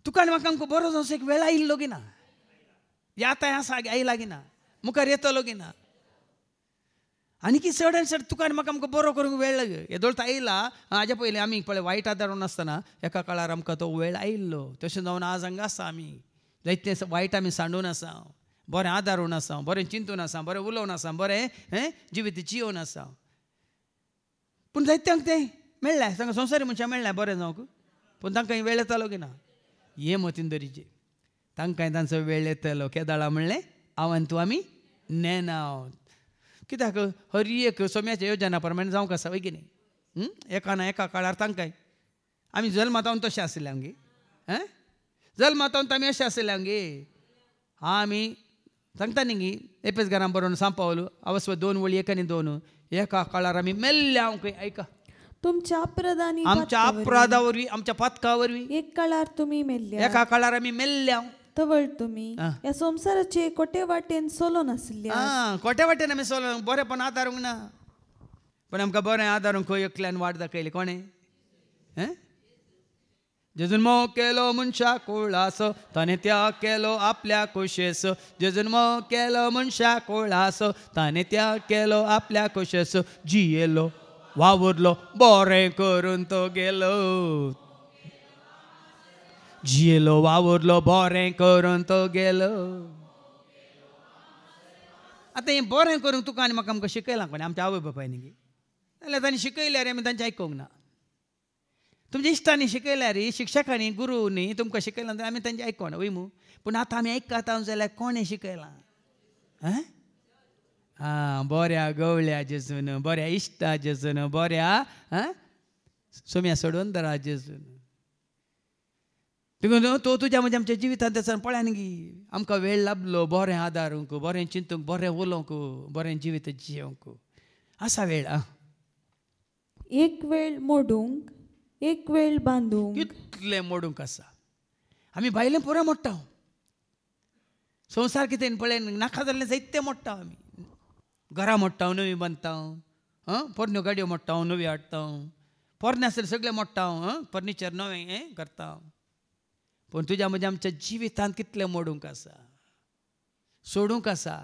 तुका आनी म्हाका आमकां बरो जावंसो एक वेळ आयिल्लो गी ना याता आसा आयला गी ना मुखार येतलो गी ना आनी की चड आनी चड तुका आनी म्हाका आमकां बरो करूंक वेळ येदोळता आयला हाज्या पयलीं आमी पळय वायट आदारून आसतना एका काळार आमकां तो वेळ आयिल्लो तशें जावन आज हांगा आसा आमी जायते वायट आमी सांडून आसा बरें आदारून आसा बरें चिंतून आसा बरें उलोवन आसा बरें जिवीत जियोवन आसा पूण जायत्यांक तें मेळ्ळें तांकां संवसारी मनशां मेळ्ळें बरें जावंक पूण तांकां वेळ येतालो की ना हे मतींदरीचे तांकांय तांचो वेळ येतलो केदाळा म्हणलें हांव आनी तूं आमी नेनाव कित्याक हर एक सोम्याच्या योजना प्रमाणे जावंक आसा वय की न्ही एका ना एका काळार तांकांय आमी जल्मातावन तशें आसले आमगे जल्मातावन आमी अशें आसले आमगे आमी सांगता न्ही गी एपेस घरान बरोवन सांपावलो अवस्व 2 वळी एक आनी 2 एका काळार आमी मेल्ले हांव ऐका तुमच्या अपराधांनी आमच्या अपराधा वरवीं आमच्या पातका वरवीं एक काळार तुमी मेल्ले एका काळार आमी मेल्ले हांव तवळ तुमी ह्या संवसाराचे कोटे वाटेन सोलोन आसले कोटे वाटेन आमी सोलोन बरेंपण आदारूंक ना पण आमकां बरें आदारूंक खंय एकल्यान वाट दाखयली कोणें जेजून मोग केलो मनशाक कोळासो ताणें त्याग केलो आपल्या कुशेसो जेजून मोग केलो मनशाक कोळासो ताणें त्याग केलो आपल्या कुशेसो जियेलो वावुरलो बरें करून तो गेलो जियेलो वावुरलो बरें करून तो गेलो आतां हें बरें करूंक तुका आनी म्हाका आमकां शिकयलां कोणें आमच्या आवय बापायनी जाल्यार तांणी शिकयल्यार आमी तांचें आयकूंक ना तुमच्या इश्टांनी शिकयल्यार शिक्षकांनी गुरूनी तुमकां शिकयलां जाल्यार आमी तांचें आयकोना वय मू पूण आतां आमी आयकता जाल्यार कोणें शिकयलां बऱ्या गवळ्या जेजून बऱ्या इश्टा जेजून बऱ्या सोम्या सोडून दरा जेजून देखून तो तुज्या म्हणजे आमच्या जिवितांत तेचून पळयान गी आमकां वेळ लाभलो बरें आदारूंक बरें चिंतूंक बरें उलोवंक बरें जिवीत जियोंक आसा वेळ एक वेळ मोडूंक एक वेळ बांदूंक कितलें मोडूंक आसा आमी भायलें पुरो मोडटा संवसार कितें पळय नाका जाल्लें जायतें मोडटा आमी घरां मोडटा नवी बांदता पोरण्यो गाडयो मोडटा नवी हाडटा पोरणे आसलें सगळें मोडटा फर्निचर नवें करता पूण तुज्या म्हणजे आमच्या जिवितांत कितलें मोडूंक आसा सोडूंक आसा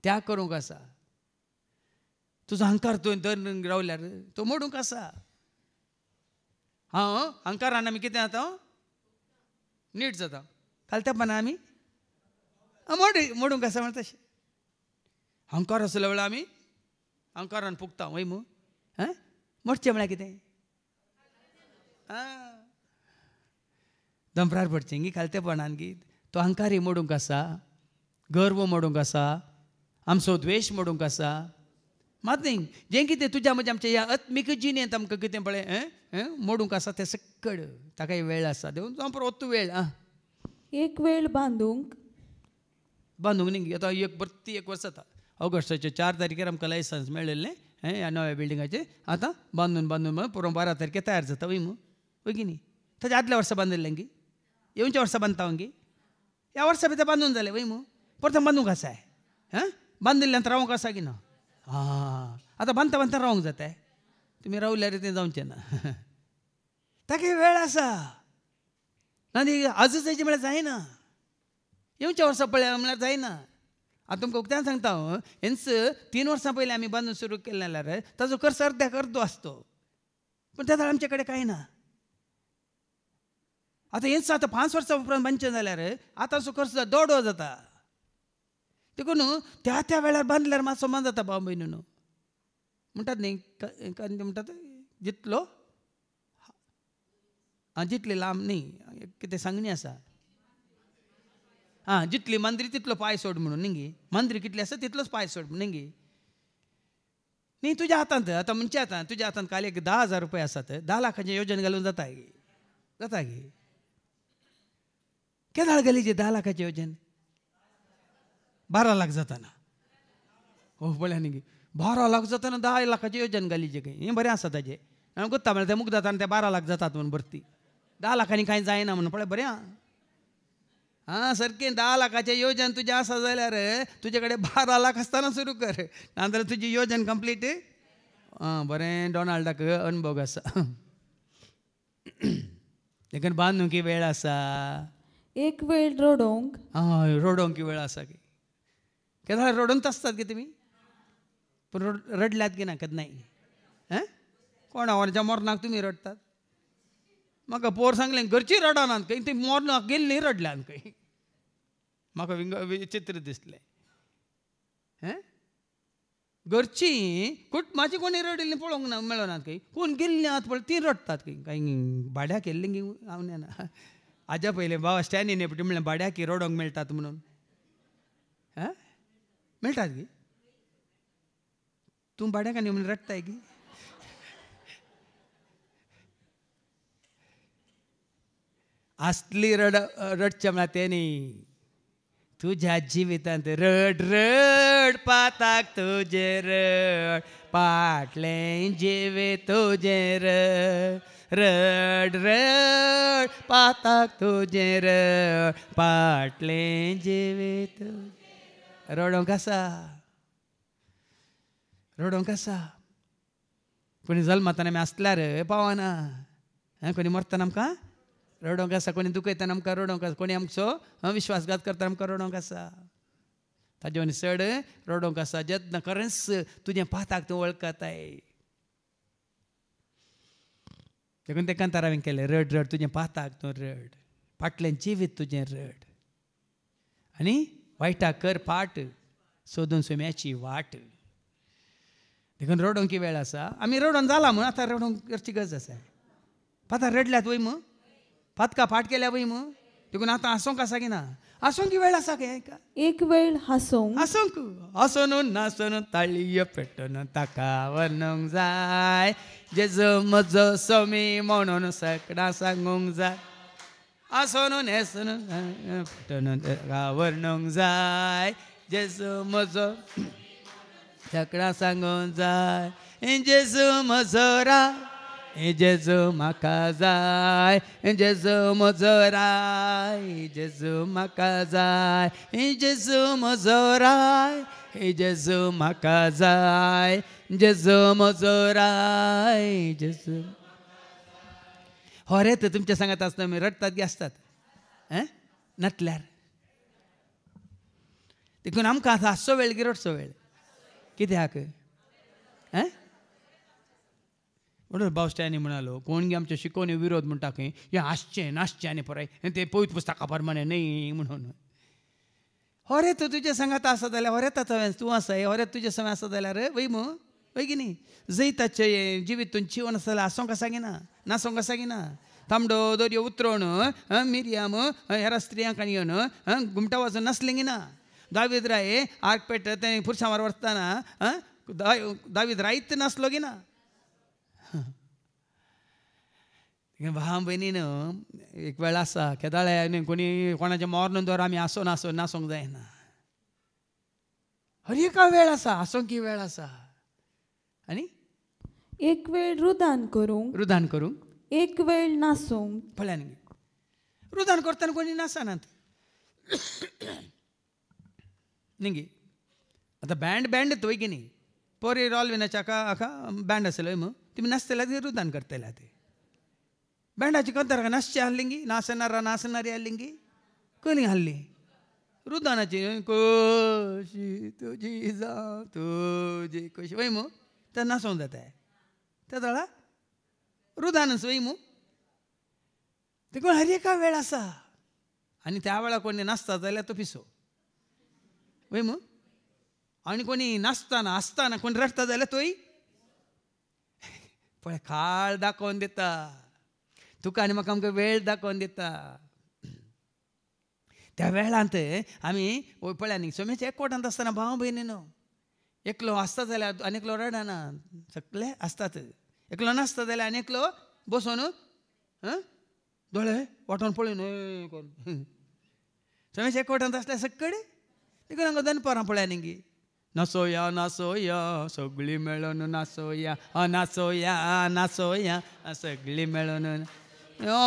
त्याग करूंक आसा तुजो अहंकार तुवें धरून रावल्यार तो मोडूंक आसा अहंकारान आमी कितें जाता नीट जाता कालतेपणान आमी मोडूंक आसा म्हण तशें अहंकार आसल्या वेळार आमी अहंकारान पुगता वय मू मोडचें म्हळ्यार कितें दंपरार पडचें गी कालतेपणान गी तो अहंकारय मोडूंक आसा गर्व मोडूंक आसा आमचो द्वेश मोडूंक आसा मात न्ही जें कितें तुज्या म्हणजे आमच्या ह्या आत्मीक जिणेंत आमकां कितें पळय मोडूंक आसा तें सक्कड ताकाय वेळ आसा देवून जावं परत वेळ एक वेळ बांदूंक न्ही आतां एक वर्स जाता ऑगस्टाच्या 4 तारखेर आमकां लायसन्स मेळिल्लें ह्या नव्या बिल्डिंगाचें आतां बांदून पुरो 12 तारखेर तयार जाता वय मू वय की न्ही ताच्या आदल्या वर्सा बांदिल्लें गी येवच्या वर्सा बांदता गी ह्या वर्सा भितर बांदून जालें वय मू परत बांदूंक आसा बांदिल्ल्यान रावंक आसा की ना आतां बांदता रावंक जाता तुमी रावल्यार तें जावचें ना ताका वेळ आसा आनी आजूच जायचें म्हळ्यार जायना येवच्या वर्सा पळय म्हळ्यार जायना आतां तुमकां उक्त्यान सांगता हेंच 3 वर्सां पयलीं आमी बांदून सुरू केलें जाल्यार ताजो खर्च अर्द्याक अर्दो आसतो पूण त्या आमचे कडेन कांय ना आतां हेंच आतां 5 वर्सां उपरांत बांदचें जाल्यार आतांचो खर्च 1.5 जाता देखून त्या वेळार बांदल्यार मातसो मान जाता भाव भयणी न्हू म्हणटात न्ही म्हणटात जितलो जितली लांब न्ही कितें सांगणी आसा जितली मांद्री तितलो पांय सोड म्हणून न्ही मांद्री कितली आसा तितलोच पांय सोड म्हणून न्ही तुज्या हातांत आतां म्हणजे आतां तुज्या हातांत काल एक 10,000 रुपया आसात 10 लाखाचें येवजण घालून जाता गे केदाळ घाली 10 लाखाचें येवजण 12 लाख जाताना पळय न्ही 12 लाख जाताना 10 लाखाचें येवजण घाली जे खंय हें बरें आसा ताजें कोत्ता म्हळ्यार तें मुख जाताना ते 12 लाख जातात म्हणून भरती 10 लाखांनी कांय जायना म्हणून पळय बरें सारकें 10 लाखाचें येवजण तुजें आसा जाल्यार तुजे कडेन 12 लाख आसतना सुरू कर नाजाल्यार तुजी येवजण कंप्लीट बरें डॉनाल्डाक अनुभव आसा देखून बांदूंक वेळ आसा एक वेळ रडोंक रडोंक वेळ आसा की केन्ना रडोंत आसतात की तुमी पूण रडल्यात की ना केन्ना नाही कोणा वरच्या मरणाक तुमी रडतात म्हाका पोर सांगलें घरची रडनात खंय ती मरणाक गेल्ली रडल्यान खंय म्हाका विचित्र दिसलें घरची कुटुंबाची कोणी रडिल्ली पळोवंक ना मेळनात खंय कोण गेल्ली आत पळय ती रडतात खंय काय भाड्याक गेल्ली हांव ना आजा पयलें बाबा स्टॅनी नेपटी म्हणलें भाड्याक रडोंक मेळटात म्हणून मेळटात गी तूं भाड्याक आनी म्हणून रडताय की असली रडचे म्हळ्यार ते न्ही तुझ्या जिवितांत रड रड पाताक तुजे रड फाटलें जिवीत तुजें रड रड पाताक तुजें रड फाटलें जिवीत रडोंक आसा कोणी जल्मातना आमी आसल्यार पावना कोणी मरतना आमकां रडोंक आसा कोणी दुखयतना आमकां रडोंक आसा कोणी आमचो विश्वासघात करतना आमकां रडोंक आसा ताजे वनी चड रडोंक आसा यत्न खरेंच तुजें पाताक तूं वळखताय देखून ते कांतार हांवें केलें रड रड तुजें पाताक तूं रड फाटलें जिवीत तुजें रड आनी वायटाक कर फाट सोदून सुम्याची वाट देखून रडोंक वेळ आसा आमी रडोन जाला म्हूण आतां रडोंक करची गरज आसा पातां रडल्यात वय मू पातका फाट केल्या वय मू देखून आतां हांसोंक आसा की ना हांसोंक वेळ आसा गे एक वेळ हांसोंक हांसून नासून ताळयो पेटोवन ताका वरनूंक जाय जेजू म्हजो सोमी म्हणून सगळ्यां सांगूंक जाय हांसून नेसून पेटोवन ताका वरनूंक जाय जेजू म्हजो सगळ्यां सांगूंक जाय जेजू म्हजो राय जेजू म्हाका जाय जेजू म्हजो राय जेजू म्हाका जाय जेजू म्हजो राय जेजू म्हाका जाय जेजू म्हजो राय जेजू होरे तर तुमच्या सांगात आसतना आमी रडतात की आसतात नटल्यार देखून आमकां आतां हांसचो वेळ की रडचो वेळ कित्याक म्हणून बावस्ट्यांनी म्हणालो कोण गे आमच्या शिकोवणी विरोध म्हणटा खंय हे हांसचें नाचचें आनी पळय ते पवित्र पुस्तका प्रमाणे न्ही म्हणून होरे तूं तुजे सांगात आसा जाल्यार होरे तातूंत तूं आसा होरे तुजे समय आसा जाल्यार वय मू वय की न्ही जैताचें जिवीत जिवन आसा जाल्यार हांसोंक आसा की ना नाचोंक आसा की ना तांबडो दर्यो उतरोवन मिरयाम हेरा स्त्रियांक आनी येवन घुमटा वाजोवन नाचलें की ना दावीद राय आर्क पेट तें पुरसांवार वरतना दावीद रायत नाचलो की ना भाव भयणीन एक वेळ आसा केदाळे कोणी कोणाच्या मोरन दवर आमी हांसोन हांसोन नाचोंक जायना हर एका वेळ आसा हांसोंक वेळ आसा आनी एक वेळ रुदान करूंक एक वेळ नाचोंक पळयान रुदान करतना कोणी नाचनात न्ही आतां बँड येता वय की न्ही पोरी रॉल्विनाच्या हाका बँड आसलो मग तुमी नाचतल्या ती रुदान करतल्या ते बँडाची कंतार नाचचे हाडली गी नाचणारी हाडली गी कली हाडली रुदानाची कशी तुजी जावं तुजी कशी वय मू तर नाचोंक जाता त्या दळा रुदानच वय मू देखून हर एका वेळ आसा आनी त्या वेळार कोणी नाचता जाल्यार तो पिसो वय मू आनी कोणी नाचतना आसतना कोणी रडता जाल्यार तोय पळय काळ दाखोवन दिता तुका आनी म्हाका आमकां वेळ दाखोवन दिता त्या वेळांत आमी पळय न्ही सोमेच्या एकवटांत आसतना भाव भयणीनो एकलो आसता जाल्यार आनी एकलो रडना सगळे आसतात एकलो नाचता जाल्यार आनी एकलो बसून दोळे वाटोवन पळयन सोमेच्या एकवटांत आसल्यार सगळे देखून हांगा दनपारां पळय न्ही गी नाचोया नाचोया सगळीं मेळून नाचोया नाचोया नाचोया सगळीं मेळून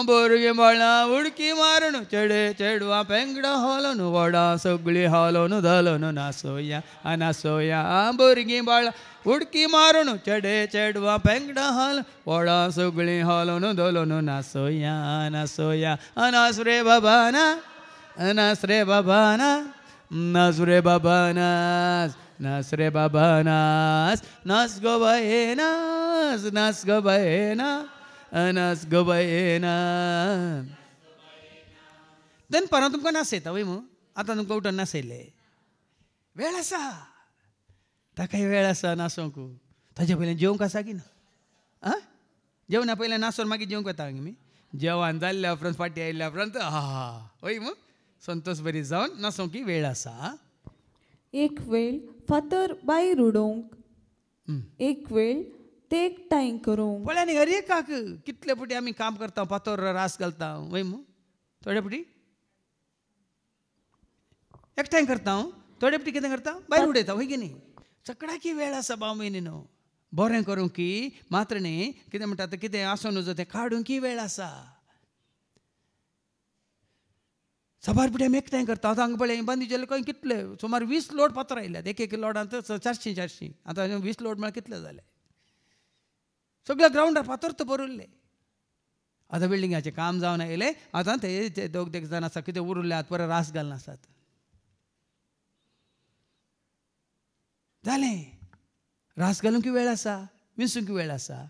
भुरगीं बाळां उडकी मारून चेडे चेडवां पेंगडा हालोवन वडा सगळीं हालोवन धालोवन नाचोया नाचोया भुरगीं बाळां उडकी मारून चेडे चेडवां पेंगडा हाल वडा सगळीं हालोवन धालोवन नाचोया नाचोया नाच रे बाबा ना नाच रे बाबा नाच रे बाबा नाच रे बाबा नाच गो बाये नाच गो बाये नाच गो बाये दनपारां तुमकां नाचयता वय मू आतां तुमकां उठोन नाचयले वेळ आसा ताकाय वेळ आसा नाचोंक ताचे पयलें जेवंक आसा की ना जेवणा पयलें नाचोन मागीर जेवंक येता आमी जेवण जाल्ल्या उपरांत फाटी आयिल्ल्या उपरांत वय मू संतोश बरी जावन नाचोंक वेळ आसा एक वेळ फातर भायर उडोवंक एक वेळ ते एकठांय करूंक पळय न्ही हर एकाक कितले पुटी आमी काम करता फातर रास घालता वय मू थोडे पुटी एकठांय करता थोडे पुटी कितें करता भायर उडयता वय की न्ही सगळ्याक वेळ आसा बावयनी न्हू बरें करूंक की मात्र न्ही कितें म्हणटा तें कितें आसूं नजो तें काडूंक वेळ आसा सबार पुटी आमी एकठांय करता आतां हांगा पळय बांदिचे खंय कितले सुमार 20 लोड फातर आयल्यात एक लोडांत 400 आतां 20 लोड म्हळ्यार कितले जाले सगळ्या ग्रावंडार फातर तर भरुल्ले आतां बिल्डिंगाचें काम जावन आयलें आतां ते दोग देग जाण आसा कितें उरल्यात परत रास घालून आसात जालें रास घालूंक वेळ आसा विंसूंक वेळ आसा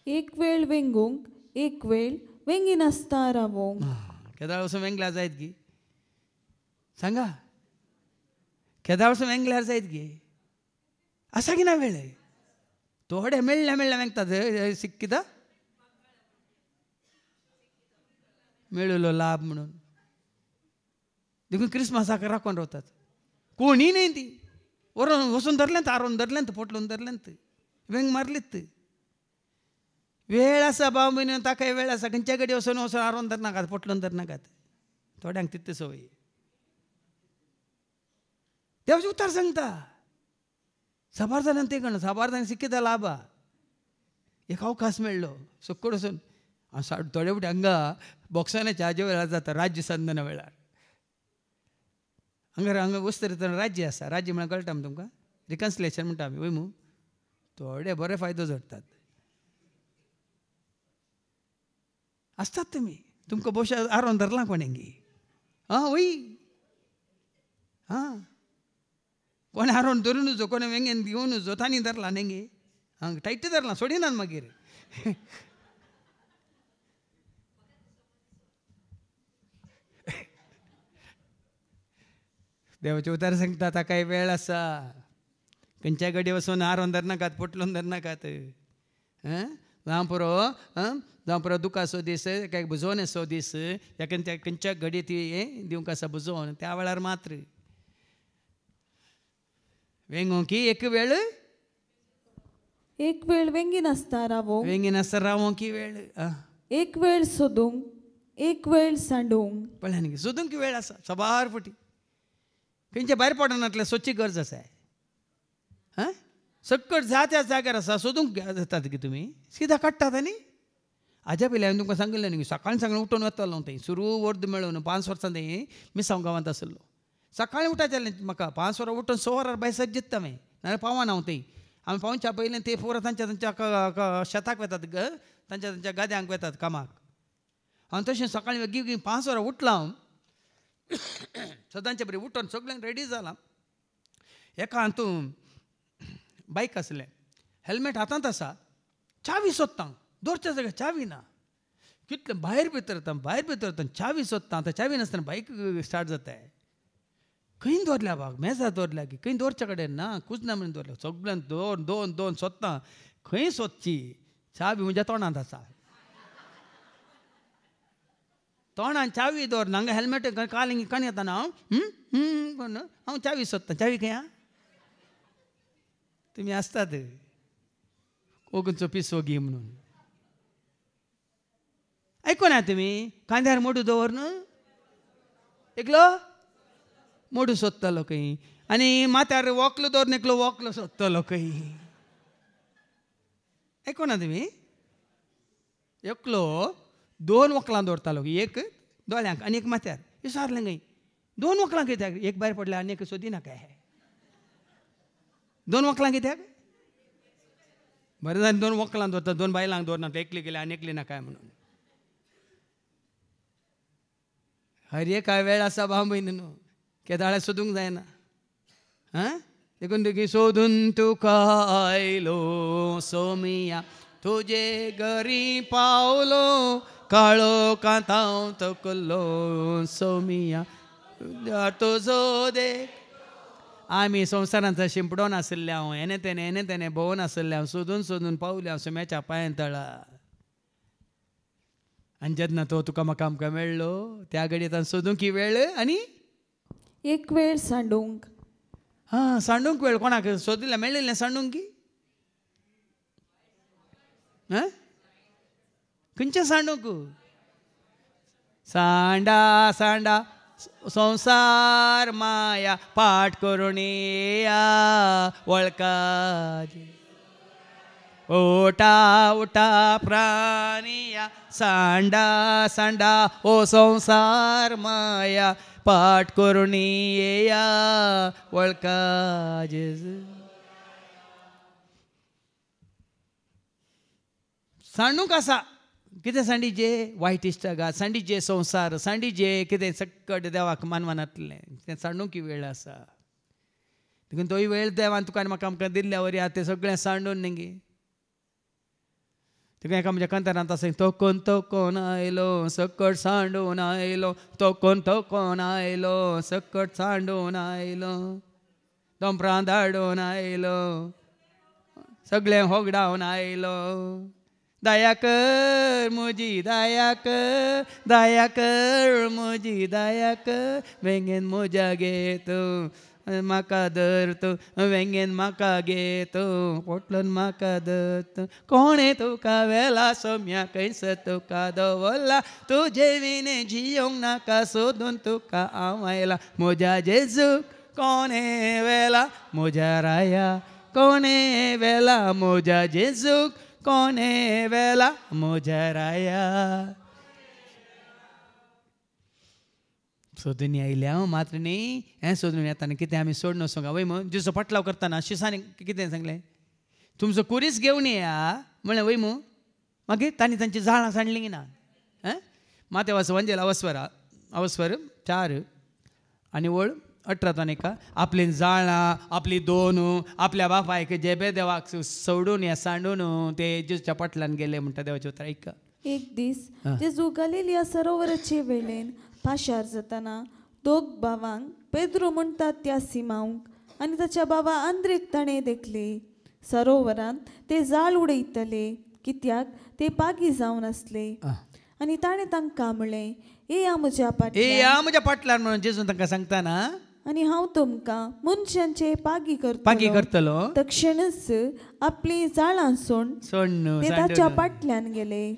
एक वेळ वेंगूंक एक वेळ वेंगी नासता रावोंक केदार वचून वेंगल्यार जायत गी सांगा केदार वचून वेंगल्यार जायत गे आसा की ना वेळ थोडे मेळ्ळ्या वेंगतात कित्याक मेळिल्लो लाभ म्हणून देखून क्रिस्मसाक राखून रावतात कोणी न्ही ती व्हरून वचून धरलें आरोन धरलें पोटलून धरलें वेंग मारलीत वेळ आसा भाव म्हयन्यान ताकाय वेळ आसा खंयच्या कडेन वचून आरोन धरनाकात पोटलून धरनाकात थोड्यांक तितली संवय देवाचें उतार सांगता साबार जाल्यान ते कळना साबार जाल्यान सिक्किता लाभा एक अवकाश मेळ्ळो सकड वचून थोडे फुटी हांगा बॉक्सानाच्या हाजे वेळार जाता राज्य संदना वेळार हांगा वस्तरी राज्य आसा राज्य म्हळ्यार कळटा न्ही तुमकां रिकन्सिलेशन म्हणटा आमी वय मू थोडे बरे फायदो जोडटात आसतात तुमकां बोशा आरोन धरलां कोणेंगी वय कोणे आरोन धरून नजो कोणे वेंगेन दिवन नजो तांणी धरला नेंगे टायट धरलां सोडिनात मागीर देवाचे उतार सांगता ताकाय वेळ आसा खंयच्या कडेन वचून आरोन धरनाकात पोटलून धरनाकात जावं पुरो दुखाचो दीस एका बुजोवण्याचो दीस खंयच्या घडी ती हें दिवंक आसा बुजोवन त्या वेळार मात्र वेंगोंक एक वेळ वेंगी नासता रावोंक वेंगी नासता रावोंक वेळ एक वेळ सोदूंक एक वेळ सांडूंक पळय न्ही सोदूंक वेळ आसा सबार फुटी खंयच्या भायर पडनातले सोदची गरज आसा सकट त्या जाग्यार आसा सोदूंक जातात की तुमी सिधा काडटात न्ही हाज्या पयलीं हांवें तुमकां सांगिल्लें न्ही सकाळीं उठून वतालो थंय सुरू वर्द मेळून 5 वर्सां थंय मिसांव गांवांत आसलो सकाळीं उठाचें म्हाका 5 वरां उठून 6 वरां भायर सज्जित हांवें नाल्यार पावना हांव थंय आमी पावच्या पयलें ते पोरां तांच्या शेताक वतात तांच्या गाद्यांक वतात कामाक हांव तशें सकाळीं गी 5 वरां उठलां हांव सदांचे बरें उठोन सगळ्यांक रेडी जालां एका हातूंत बायक आसलें हेल्मेट हातांत आसा चावी सोदता दोरच्या जाग्यार चावी ना कितले भायर भितर चावी सोदता आतां चावी नासतना बायक स्टार्ट जाताय खंय दवरल्या बाग मेजार दवरल्या की खंय दवरच्या कडेन ना कुजना म्हणून दवरल्या सगळ्यांक दोन सोदता खंय सोदची चावी म्हज्या तोंडांत आसा तोंडान चावी दवर हांगा हेल्मेट कालिंग कान येताना हांव चावी सोदतां चावी खंय तुमी आसतात ओगूनचो पिसो घे म्हणून आयकोना तुमी कांद्यार मोडू दवर न्हू एकलो मोडू सोदतलो खंय आनी माथ्यार वॉकलो दवरून एकलो वॉकलो सोदतलो खंय आयकोना तुमी एकलो 2 वॉकलां दवरतालो एक दोळ्यांक आनी एक माथ्यार विचारलें खंय 2 वॉकलां कित्याक एक भायर पडल्या आनी एक सोदिना काय 2 वॉकलां कित्याक बरें जालें 2 वॉकलां दवरता 2 बायलांक दवरना एकली गेल्या आनी एकली ना काय म्हणून हर एक वेळ असा भाव बहीण न्हू केदाळ्या सोदूंक जायना. देखून देखील सोदून तुका आयलो सोमिया तुझे घरी पावलो काळो कांताव तकलो सोमिया तुजो देख. आमी संवसारांत शिंपडोन आसले हांव हेने तेने भोंवन आसले हांव सोदून सोदून पावले हांव सोम्याच्या पांयां तळा. आनी जेन्ना तो तुका म्हाका आमकां मेळ्ळो त्या घडयेंत सोदूंक ही वेळ आनी एक वेळ सांडूंक. सांडूंक वेळ कोणाक सोदिल्लें मेळिल्लें सांडूंक की खंयचें सांडूंक. सांडा सांडा संसार माया पाठ करून या वळखा ओटा ओटा प्राणिया सांडा सांडा ओ संसार माया पाठ करून या वळखा जेजू. सांडूंक आसा कितें सांडीचे वायट इश्टागात सांडीचे संवसार सांडीचे कितें सक्कट देवाक मानवनातलें तें सांडूंक वेळ आसा. देखून तोय वेळ देवान तुका म्हाका आमकां दिल्ल्या वरी आतां तें सगळें सांडून न्ही. तुका एका म्हणजे कंतरांत आसा तोकोन आयलो सक्कट सांडून आयलो तोकोन आयलो सक्कट सांडून आयलो दोंपरां धाडून आयलो सगळें होगडावन आयलो. दया कर म्हजी दया कर म्हजी दया कर वेंगेन म्हज्या घे तूं म्हाका धर तूं वेंगेन म्हाका घे तूं पोटलोन म्हाका धर तूं. कोणें तुका वेला सोम्या खंयस तुका दवरला तुजे विने जियोंक नाका सोदून तुका हांव आयला. म्हज्या जेजूक कोणें वेला म्हज्या राया कोणें वेला म्हज्या जेजूक कोणें वेला म्हज्या राया. सोदून आयले हांव मात्र न्ही हें सोदून येताना कितें आमी सोडून वचूंक वय मू जिचो पटलाव करतना शिसांनी कितें सांगलें तुमचो कुरीस घेवन येया म्हणलें वय मू. मागीर तांणी तांची झाडां सांडलीं ना. माते वास वंजेल अवस्वर 4 आनी वळ 18 आपली जाळां आपली दोन आपल्या बापायक जेबे देवाक सोडून या सांडून ते जेजूच्या पटलान गेले म्हणटा देवाचे उतर ऐका. एक दीस जेजू गलिलिया सरोवराचे वेळेन पाशार जाताना दोग भावांक पेद्रो म्हणटात त्या सिमांक आनी ताच्या बाबा आंद्रेक ताणें देखले. सरोवरांत ते जाळ उडयतले कित्याक ते पागी जावन आसले. आनी ताणें तांकां म्हणलें येया म्हज्या पाटल्यान म्हणून जेजू तांकां सांगताना आनी हांव तुमकां मनशांचे पागी करतलो. तक्षणच आपली जाळां सोडून ते ताच्या पाटल्यान गेले.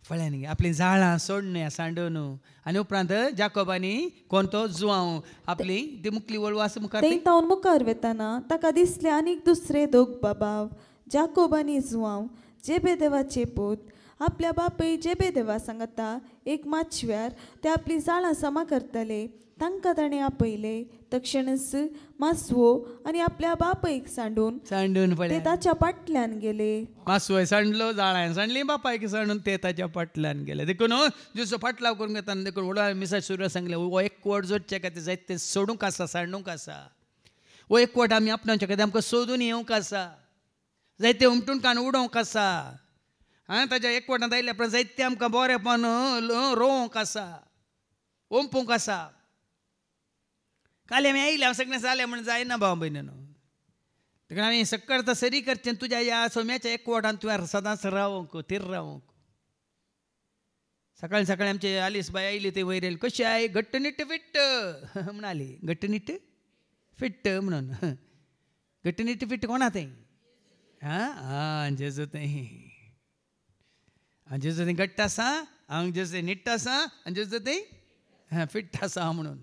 फळ्यान गे आपली जाळां सोडून सांडून आनी उपरांत जाकोबानी कोण तो जुवांव आपली ती मुखली वळू आसा मुखार तावन मुखार वेताना ताका दिसले आनीक दुसरे दोग बाबाव जाकोब आनी जुवांव जेबेदेवाचे पूत आपल्या बापय जेबेदेवा सांगता एक माचव्यार ते आपली जाळां समा करतले. तांकां ताणें आपयले. तक्षणच मासवो आनी आपल्या बापयक सांडून ते ताच्या पाटल्यान गेले. मासवय सांडलो जाळां सांडली बापायक सांडून ते ताच्या पाटल्यान गेले. देखून जुसो फाटलाव करून घेताना देखून वडा मिसा सुरू सांगले वो एकवट जोडचे खातीर जायते ते सोडूंक आसा सांडूंक आसा. वो एकवट आमी आपणाच्या खातीर आमकां सोदून येवंक आसा जायते उमटून कान उडोवंक आसा. ताच्या एकवटांत आयल्या उपरांत जायते आमकां बरेंपण रोवंक आसा ओंपूंक आसा. काल आमी आयले हांव सगळें जालें म्हण जायना भाव भयणीनो. देखून आमी सक्कट सरी करचें तुज्या ह्या सोम्याच्या एकवटान तुवें सदांच रावंक थीर रावंक. सकाळी सकाळी आमचे आलीस बाय आयली ते वयर येयली कशी आय घट्ट निट्ट फिट्ट म्हणाली. घट्ट निट्ट फिट्ट म्हणून घट्ट निट्ट फिट्ट कोणा तें जेजू तें जेजू तें घट्ट आसा हांव जेजू निट्ट आसा आनी जेजू तें फिट्ट आसा म्हणून.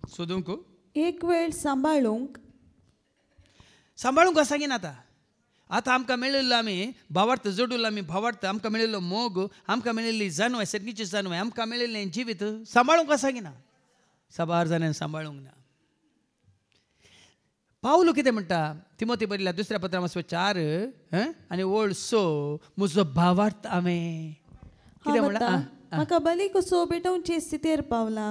सोदूंक एक वेळ सांबाळूंक सांगीन आतां आमकां मेळिल्लो आमी भावार्थ जोडूल आमी भावार्थ आमकां मेळिल्लो मोग आमकां मेळिल्ली जानवाय सर्गीची जानवाय आमकां मेळिल्लें जिवीत सांबाळूंक सांगिना. साबार जाणांनी सांबाळूंक ना. पावलो कितें म्हणटा तिमोथी बरयल्या 2 पत्र 4 आनी वळ 6 म्हजो भावार्थ हांवें कितें म्हणटा म्हाका बली कसो भेटोवचे स्थितीर पावला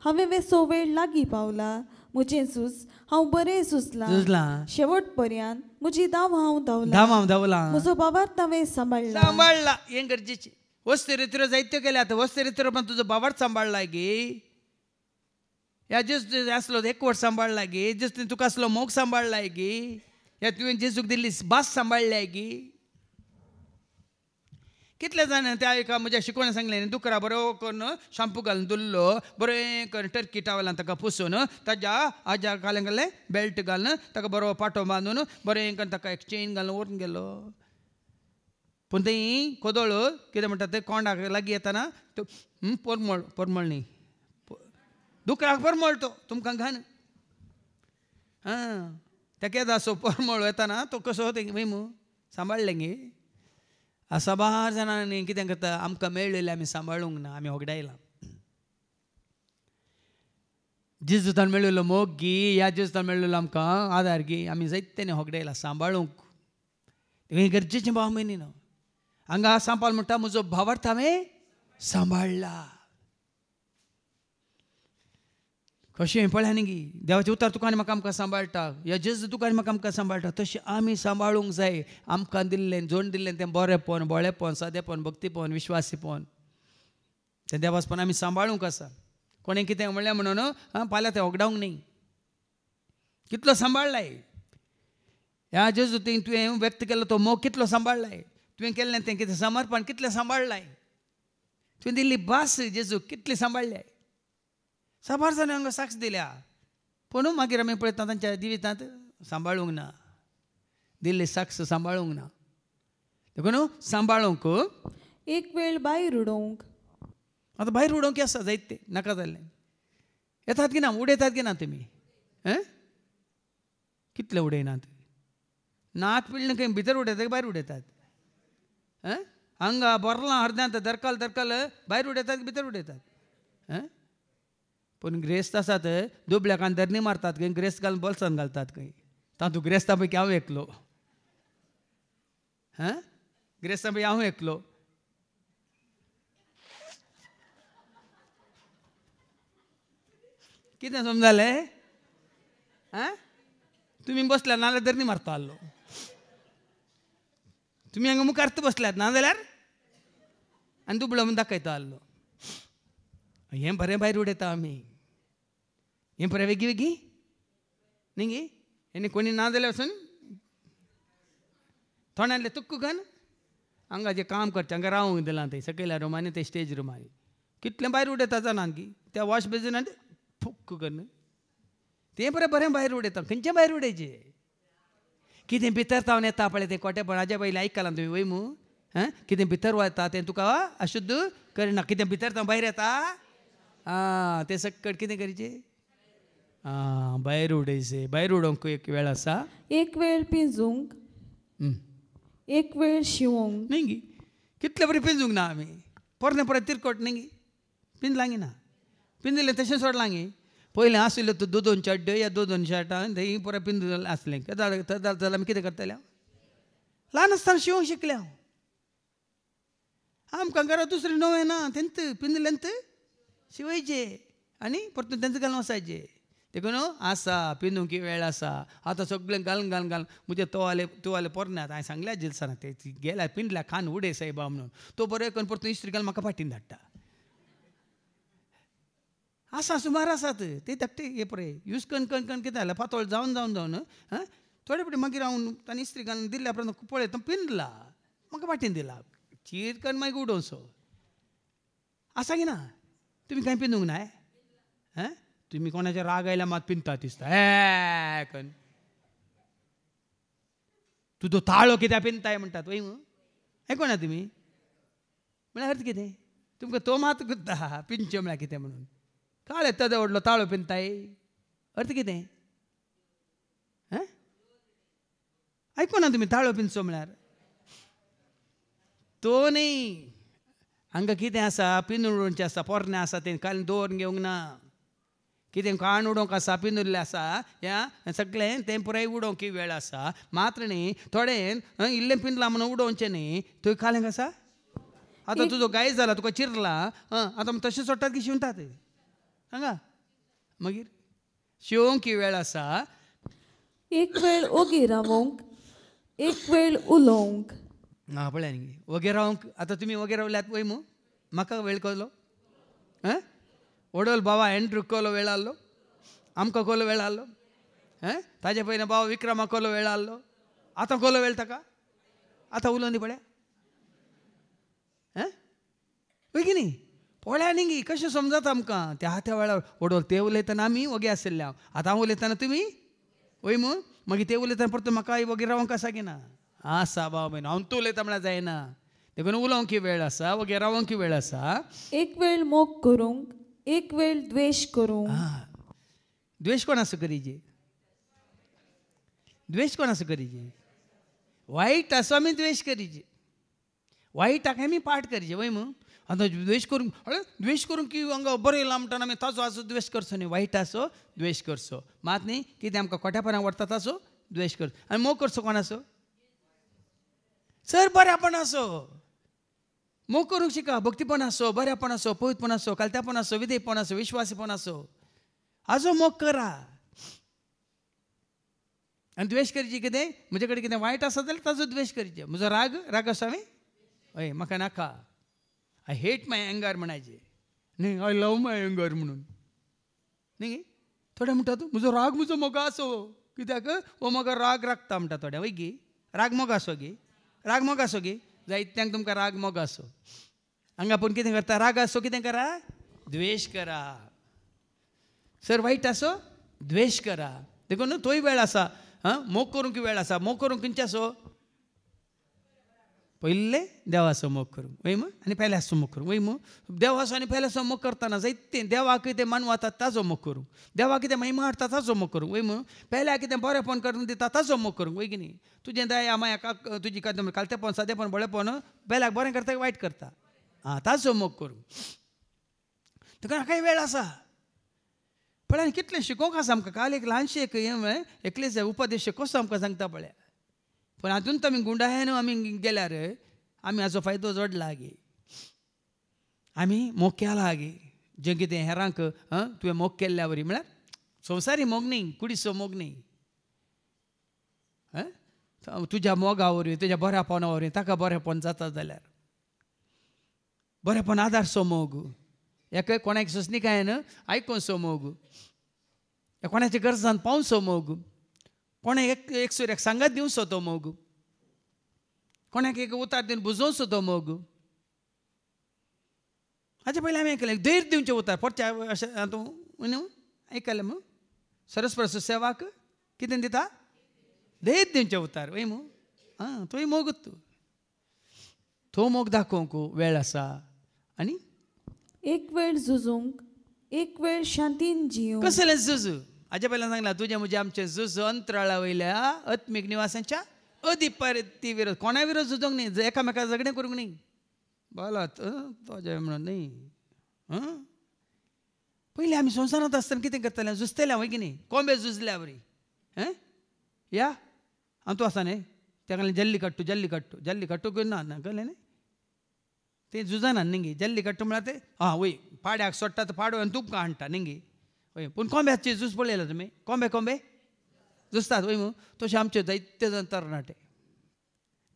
हांवें वेसो वेळ लागीं पावला म्हजें झूज हांव बरें झुजलां शेवट पर्यंत म्हजी धांव हांव धांवला म्हजो बाबार्थ हांवें सांबाळला हें गरजेचें वस्तुरित्यो जायत्यो केल्या आतां वस्तुरित्यो पण तुजो बाबार्थ सांबाळला गे ह्या जेस आसलो एकवट सांबाळला गे जेस तुका आसलो मोग सांबाळला गे ह्या तुवें जेजूक दिल्ली भास सांबाळल्या गे कितले जाण त्या एका म्हज्या शिकोवणे सांगलें दुकरा बरो करून शाम्पू घालून धुल्लो बरें करून टर्की टावलान ताका पुसून ताज्या आज्या घालें घालें बेल्ट घालून ताका बरो पाटो बांदून बरें करून ताका एक चेन घालून व्हरून गेलो पूण थंय कोदळ कितें म्हणटा ते कोंडाक लागीं येताना तो परमळ न्ही दुकराक परमळ तो तुमकां घान ताका येता असो परमळ येताना तो कसो वयमू सांबाळलें गे असा बार जाणांनी कितें करता आमकां मेळ्ळेले आमी सांबाळूंक ना आमी होगडायला जेजुतान मेळिल्लो मोग गी ह्या जेजुतान मेळिल्लो आमकां आदार गी आमी जायत्यांनी होगडायला सांबाळूंक हें गरजेचें भाव मयनी न्हू हांगा सांपाल म्हणटा म्हजो भावार्थ हांवें सांबाळला कशें पळय न्ही गी देवाचें उतर तुका आनी म्हाका आमकां सांबाळटा ह्या जेजू तुका आनी म्हाका आमकां सांबाळटा तशें आमी सांबाळूंक जाय आमकां दिल्लें जोड दिल्लें तें बरेंपण बोळेपण सादेपण भक्तीपण विश्वासीपण तें देवाचपण आमी सांबाळूंक आसा कोणें कितें म्हणलें म्हणून फाल्यां तें होगडावंक न्ही कितलो सांबाळलाय ह्या जेजू तुवें व्यक्त केलो तो मोग कितलो सांबाळलाय तुवें केल्लें तें कितें समर्पण कितलें सांबाळलाय तुवें दिल्ली भास जेजू कितली सांबाळल्या साबार जाणां हांगा साक्ष दिल्या पूण मागीर आमी पळयता तांच्या जिवितांत सांबाळूंक ना दिल्ली साक्ष सांबाळूंक ना देखून सांबाळूंक एक वेळ भायर उडोवंक आतां भायर उडोवंक आसा जायते नाका जाल्लें येतात की ना उडयतात की ना तुमी कितले उडयनात नाक पिळ्ळें खंय भितर उडयतात भायर उडयतात हांगा बोरलां अर्द्यांत दरकाल भायर उडयतात की भितर उडयतात पूण ग्रेस्त आसात दुबल्याक धरणी मारतात खंय ग्रेस्त घालून बोल्सान घालतात खंय तातूंत ग्रेस्तां पैकी हांव एकलो ग्रेस्तां पैकी हांव एकलो कितें समजलें तुमी बसल्यात नाजाल्यार धरणी मारता आसलो तुमी हांगा मुखार बसल्यात नाजाल्यार आनी दुबळो म्हूण दाखयता आसलो हें बरें भायर उडयता आमी हें बरें वेगी वेगी न्ही गे आनी कोणी ना जाल्यार वचून थोड्यांतले तुक्क घान हांगा जें काम करचें हांगा रावूंक दिलां थंय सकयल्या रुमांनी ते स्टेज रुमांनी कितलें भायर उडयता जाणां गी त्या वॉश बेसिनांत फुक्क करून तें बरें भायर उडयता खंयचें भायर उडयचें कितें भितर जावन येता पळय तें कोटेपण हाज्या पयलीं आयकलां तुमी वयमू कितें भितर वता तें तुका अशुद्ध करना कितें भितर जावन भायर येता तें सकट कितें करचें भायर उडयचें भायर उडोवंक एक वेळ आसा एक वेळ पिंजूंक एक वेळ शिवोंक न्ही गी कितले बरें पिंजूंक ना आमी परने परत तिरकोट न्ही गी पिंजलां गी ना पिंजलें तशें सोडलां गी पयलें आसलें तूं दोन चड्ड्यो या दोन शर्टां थंय परत पिंजून आसलें जाल्यार आमी कितें करतले ल्हान आसतना शिवंक शिकले हांव आमकां घरा दुसरें नवें ना तेंत पिंजलेंत शिवयचे आनी परतून तेंच घालून वसायचे देखून आसा पिंजूंक वेळ आसा आतां सगळें घालून म्हणजे तुवाले पोरन्यात हांवें सांगल्या जिल्साना ते गेल्या पिंजल्या खान उडय सायबा म्हणून तो बरें करून परतून इस्त्री घालून म्हाका फाटीन धाडटा आसा सुमार आसात ते धाकटे हे पळय यूज करून कितें जालें पातळ जावन थोडे फावटी मागीर हांव ताणें इस्त्री घालून दिल्ल्या उपरांत पळय तो पिंजला म्हाका फाटीन दिला चीर करून मागीर उडोवचो आसा की ना तुमी कांय पिंजूंक ना तुमी कोणाचे राग आयल्या मात पिंजता दिसता करून तुजो ताळो कित्याक पिंजताय म्हणटात वय आयकोना तुमी म्हळ्यार अर्थ कितें तुमकां तो मात करता पिंजच्यो म्हळ्यार कितें म्हणून काळे तदो व्हडलो ताळो पिंजताय अर्थ कितें आयकोना तुमी ताळो पिंजचो म्हळ्यार तो न्ही हांगा कितें आसा पिंजून उडोवचें आसा पोरनें आसा तें काल दवरून घेवंक ना कितें काण उडोवंक आसा पिंजूल्लें आसा ह्या सगळें तें पुराय उडोवंक वेळ आसा मात्र न्ही थोडें इल्लें पिंजलां म्हणून उडोवचें न्ही थंय कालेंक आसा आता तुझो गाय झाला तुका चिरला आता मग तसे सोडटात की शिवतात सांगा मागीर शिवंक ही वेळ आसा एक वेळ ओगी रावंक एक वेळ उलोवंक पळय न्ही वगे रावंक आता तुमी वगे रावल्यात वय मू म्हाका वेळ कळलो ओडोल बाबा एंड्रू कोलो वेळ आल्लो आमकां कोलो वेळ आल्लो ताजे पयलीं बाबा विक्रमा कोलो वेळ आल्लो आतां कोलो वेळ ताका आतां उलोवन दी पळया वय की न्ही पळया न्ही कशें समजता आमकां त्या वेळार ओडोल ते उलयतना आमी वगे आसले हांव आतां हांव उलयतना तुमी वय मू मागीर ते उलयतना परत म्हाका वगे रावंक आसा की ना आसा बाबा बीन हांव तूं उलयता म्हळ्यार जायना देखून उलोवंक वेळ आसा वगे रावंक वेळ आसा एक वेळ मोग करूंक एक वेळ द्वेश करूंक द्वेश कोण असो करीजे द्वेश कोण असो करीजे वायट असो आमी द्वेश करीजे वायटाक आमी पाठ करीजे वय मू आतां द्वेश करूंक की हांगा बरें लांबटना आमी ताचो आसो द्वेश करचो न्ही वायट आसो द्वेश करचो मात न्ही कितें आमकां कोट्यापणाक व्हरता ताचो द्वेश करचो आनी मोग करचो कोण आसो सर बरेपण आसो मोग करूंक शिका भक्तीपण आसो बरेपण आसो पवित्रपण आसो कालत्यापण आसो विधेयपण आसो विश्वासीपण आसो हाजो मोग करा आनी द्वेश करची कितें म्हजे कडेन कितें वायट आसा जाल्यार ताजो द्वेश करचे म्हजो राग आसा न्ही हय म्हाका नाका आय हेट माय एंगर म्हणायचे न्ही आय लव माय एंगर म्हणून न्ही थोडे म्हणटा तूं म्हजो राग म्हजो मोगा आसो कित्याक हो म्हाका राग रागता म्हणटा थोड्या वय गी राग मोग आसो गी राग मोग आसो गी जायत्यांक तुमकां राग मोग आसो हांगा पूण कितें करता राग आसो कितें करा द्वेश करा सर वायट आसो द्वेश करा देखून तोय वेळ आसा मोग करूंक वेळ आसा मोग करूंक खंयचे आसो पयले देवाचो मोग करूंक वय मू आनी पेल्याचो मोग करूंक वय मू देवाचो आनी पेल्याचो मोग करतना जायतें देवाक कितें मानवता ताजो मोग करूंक देवाक कितें महिमा हाडटा ताजो मोग करूंक वय मू पेल्याक कितें बरेंपण करून दिता ताजो मोग करूंक वय की न्ही तुजें दया मायाक तुजी कालतेपण सादेपण बळेपण पेल्याक बरें करता वायट करता ताजो मोग करूंक तुका कांय वेळ आसा पळय कितलें शिकोवंक आसा आमकां काल एक ल्हानशें एकलेच उपदेश कसो आमकां सांगता पळय पण हातूंत आमी गुंडाळ्यान आमी गेल्यार आमी हाचो फायदो जोडला गे आमी मोग केला गे जें कितें हेरांक तुवें मोग केल्ल्या वरी म्हळ्यार संवसारी मोग न्ही कुडीचो मोग न्ही तुज्या मोगा वरवीं तुज्या बऱ्यापणा वरवीं ताका बरेंपण जाता जाल्यार बरेंपण आदारचो मोग एका कोणाक सोंसणिकायेन आयकोचो मोग कोणाच्या गरजान पावचो मोग कोणाक एक सुर्याक सांगत दिवचो तो मोग कोणाक एक उतार दिवन बुजोवचो तो मोग हाचे पयलीं आमी आयकलें धैर्य दिवचें उतार परच्या अशें तूं न्हू आयकलें मू सरस्वती सेवाक कितें दिता धैर्य दिवचें उतार वय मू तोय मोगूत तो मोग दाखोवंक वेळ आसा आनी एक वेळ झुजूंक एक वेळ शांतीन जिवंक कसलें झुज हाचे पयलीं सांगलां तुजें म्हजें आमचें झुज अंतराळा वयल्या आत्मीक निवासांच्या अधिपती विरोध कोणा विरोध झुजोंक न्ही एकामेका झगडें करूंक न्ही बोलात तोजे म्हणून न्ही पयलीं आमी संवसारांत आसतना कितें करतालें झुजतलें वय की न्ही कोंबे झुजल्या बरी या हांव तूं आसा न्ही तेका जल्ली कट्टू करना कळ्ळें न्ही ते झुजानात न्ही जल्लीकट्टू म्हळ्यार ते वय पाड्याक सोडटा तो पाडो आनी तुमकां हाडटा न्ही वय पूण कोंब्याची झूज पळयला तुमी कोंबे झुजतात वय मू तशें आमचे जायते जाण तरणाटे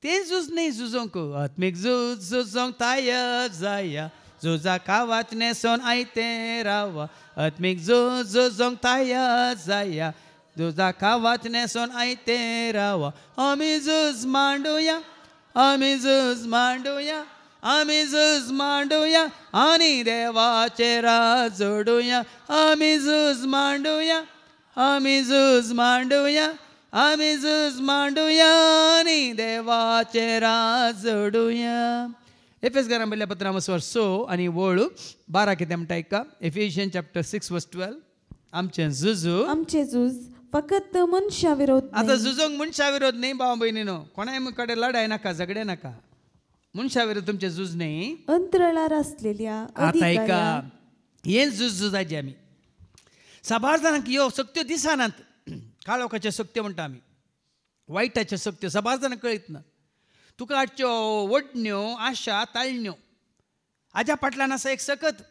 ते झूज न्ही झुजोंक आत्मीक झूज झुजोंक तयार जाया झुजा कावात नेसोन आयते रावा आत्मीक झूज झुजोंक तयार जाया झुजा कावात नेसोन आयते रावा आमी झूज मांडुया आमी झूज मांडुया आनी देवाचे राज जोडुया आमी झूज मांडुया आमी झूज मांडुया आनी देवाचे राज जोडुया एफेसकारांक बरयल्ल्या पत्रांत मसवार 6 आनी वळ 12 कितें म्हणटा आयका एफिशियन्स चॅप्टर 6 वर्स 12 आमचे झूज फकत मनशा विरोध आतां झुजोंक मनशा विरोध न्ही भाव भयणीनो कोणाय कडेन लढाय नाका झगडे नाका मनशा विरोध तुमचे झूज न्ही अंतराळार आसलेल्या आतां आयका हें झुजाची आमी साबार जाणांक ह्यो सक्त्यो दिसनात काळोखाच्यो सक्त्यो म्हणटा आमी वायटाच्यो सक्त्यो साबार जाणांक कळयत ना तुका हाडच्यो वडण्यो आशा ताळण्यो हाज्या फाटल्यान आसा एक सकत.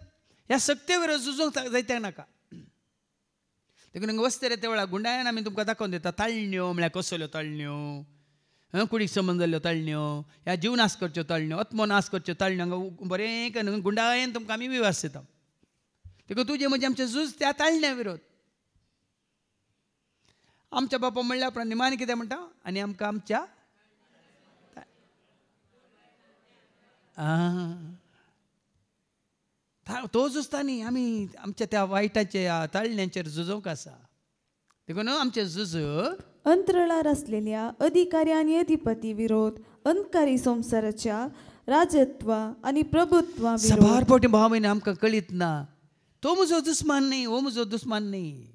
ह्या सक्ते विरोध झुजूंक जायत्यांक नाका. देखून वस्ते रे ते वेळार गुंडाळ्यान आमी तुमकां दाखोवन दिता ताळण्यो म्हळ्यार कसल्यो ताळण्यो, कुडीक संबंद जाल्ल्यो ताळण्यो, ह्या जीव नाश करच्यो ताळण्यो, आत्मो नाश करच्यो ताळण्यो बरें गुंडाळेन तुमकां आमी विवास दिता. देखून तुजें म्हणजे आमचें झूज त्या ताळण्या विरोध. आमच्या बापा म्हणल्या उपरांत निमाणे कितें म्हणटा आनी आमकां आमच्या तो झुजता न्ही, आमी आमच्या त्या वायटाच्या ताळण्यांचेर झुजोवंक आसा. देखून आमचें झुज अंतराळार असलेल्या अधिकारी आणि अधिपती विरोध, अंधकारी संसाराच्या राजत्वा आणि प्रभुत्वा विरोध. सबार फावटी भाव भयणी आमकां कळीत ना तो म्हजो दुस्मान न्ही, हो म्हजो दुस्मान न्ही.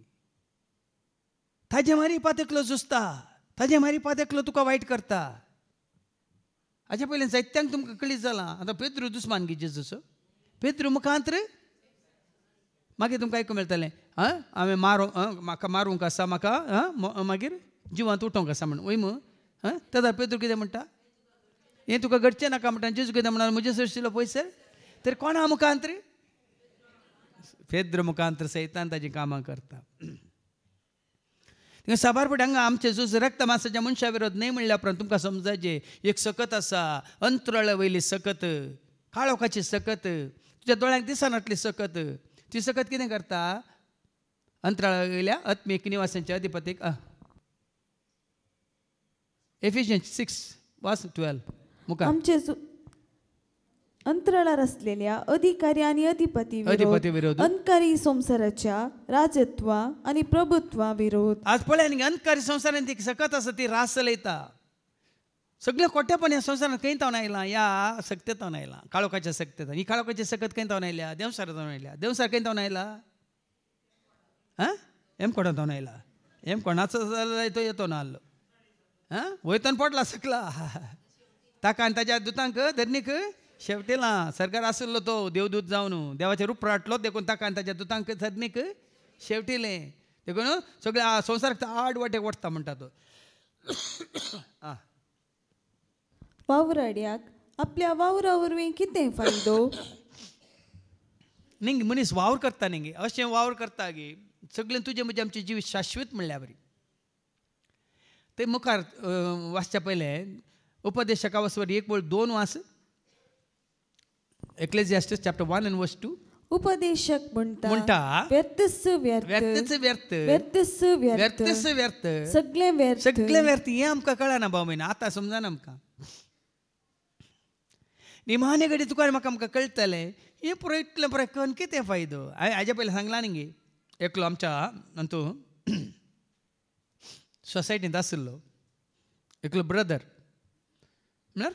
ताजे मारी पातेकलो झुजता, ताजे मारी पातेकलो तुका वायट करता. हाचे पयलीं जायत्यांक तुमकां कळीत जालां. आतां पेद्रू दुस्मान गे जेजूचो. पेद्रू मुखांतर मागीर तुमकां आयकूंक मेळटलें हांवें म्हाका मारूंक आसा, म्हाका मागीर जिवांत उठोवंक आसा म्हण. वय मू तेदा पेद्रू कितें म्हणटा, हें तुका घडचें नाका म्हणटा. जेजू कितें म्हणटा, म्हजे सरशिलो पयसर तर कोणा मुखांतर? पेद्रू मुखांतर सैतान ताजी कामां करता. साबार फावटी हांगा आमचे झूज रक्त मांसाच्या मनशा विरोध न्ही म्हणल्या उपरांत तुमकां समजायचें एक सकत आसा, अंतराळा वयली सकत, काळोखाची सकत, तुज्या दोळ्यांक दिसनातली सकत. ती सकत कितें करता? अंतराळा वयल्या आत्मीक निवासांच्या अधिपतीक एफिशियन्स 6:12 मुखार. आमचे अंतराळार असलेल्या अधिकारी आणि अधिपती विरोध, अंधकारी संसाराच्या राजत्वा आणि प्रभुत्वा विरोध. आज पळय न्ही, अंधकारी संसारांत ती सकत आसा ती रास चलयता. सगळें कोट्यापण ह्या संसारांत खंय तावन आयलां? ह्या सक्तेतावन आयलां, काळोखाच्या सक्तेतान. ही काळोखाची सकत खंय तावन आयल्या? देवसारांतावन आयल्या. देवसार खंय तावन आयला? कोणातावन आयला? कोणाचो जाल्यार तो येतो ना आल्लो, वयतान पडला सकला. ताका आनी ताच्या दुतांक धरणीक शेवटेला. सरकार आसलो तो देवदूत जावन देवाचें रूप राटलो, देखून ताका आनी ताच्या दुतांक धरणीक शेवटिलें. देखून सगळ्या संवसाराक आड वाटेक वचता म्हणटा तो. वावराड्याक आपल्या वावरा वरवीं कितें फायदो? न्ही मनीस वावर करता न्ही, अशें वावर करता गे सगळें तुजें म्हणजे आमचें जीव शाश्वत म्हणल्या बरी. ते मुखार वाचच्या पयलें उपदेशका वचवर 1:2 watch. Ecclesiastes chapter 1 and verse 2. उपदेशक म्हणटा व्यर्थच व्यर्थ, व्यर्थच व्यर्थ, व्यर्थच व्यर्थ, व्यर्थच व्यर्थ, सगळें व्यर्थ, सगळें व्यर्थ. हें आमकां कळना भाव भयणी, आतां समजना आमकां. निमाणे घडी तुका म्हाका आमकां कळटलें हें पुरो इतलें पुरो करून कितें फायदो. हाज्या पयलीं सांगलां न्ही गे, एकलो आमच्या हातूं सोसायटींत आशिल्लो एकलो ब्रदर, म्हळ्यार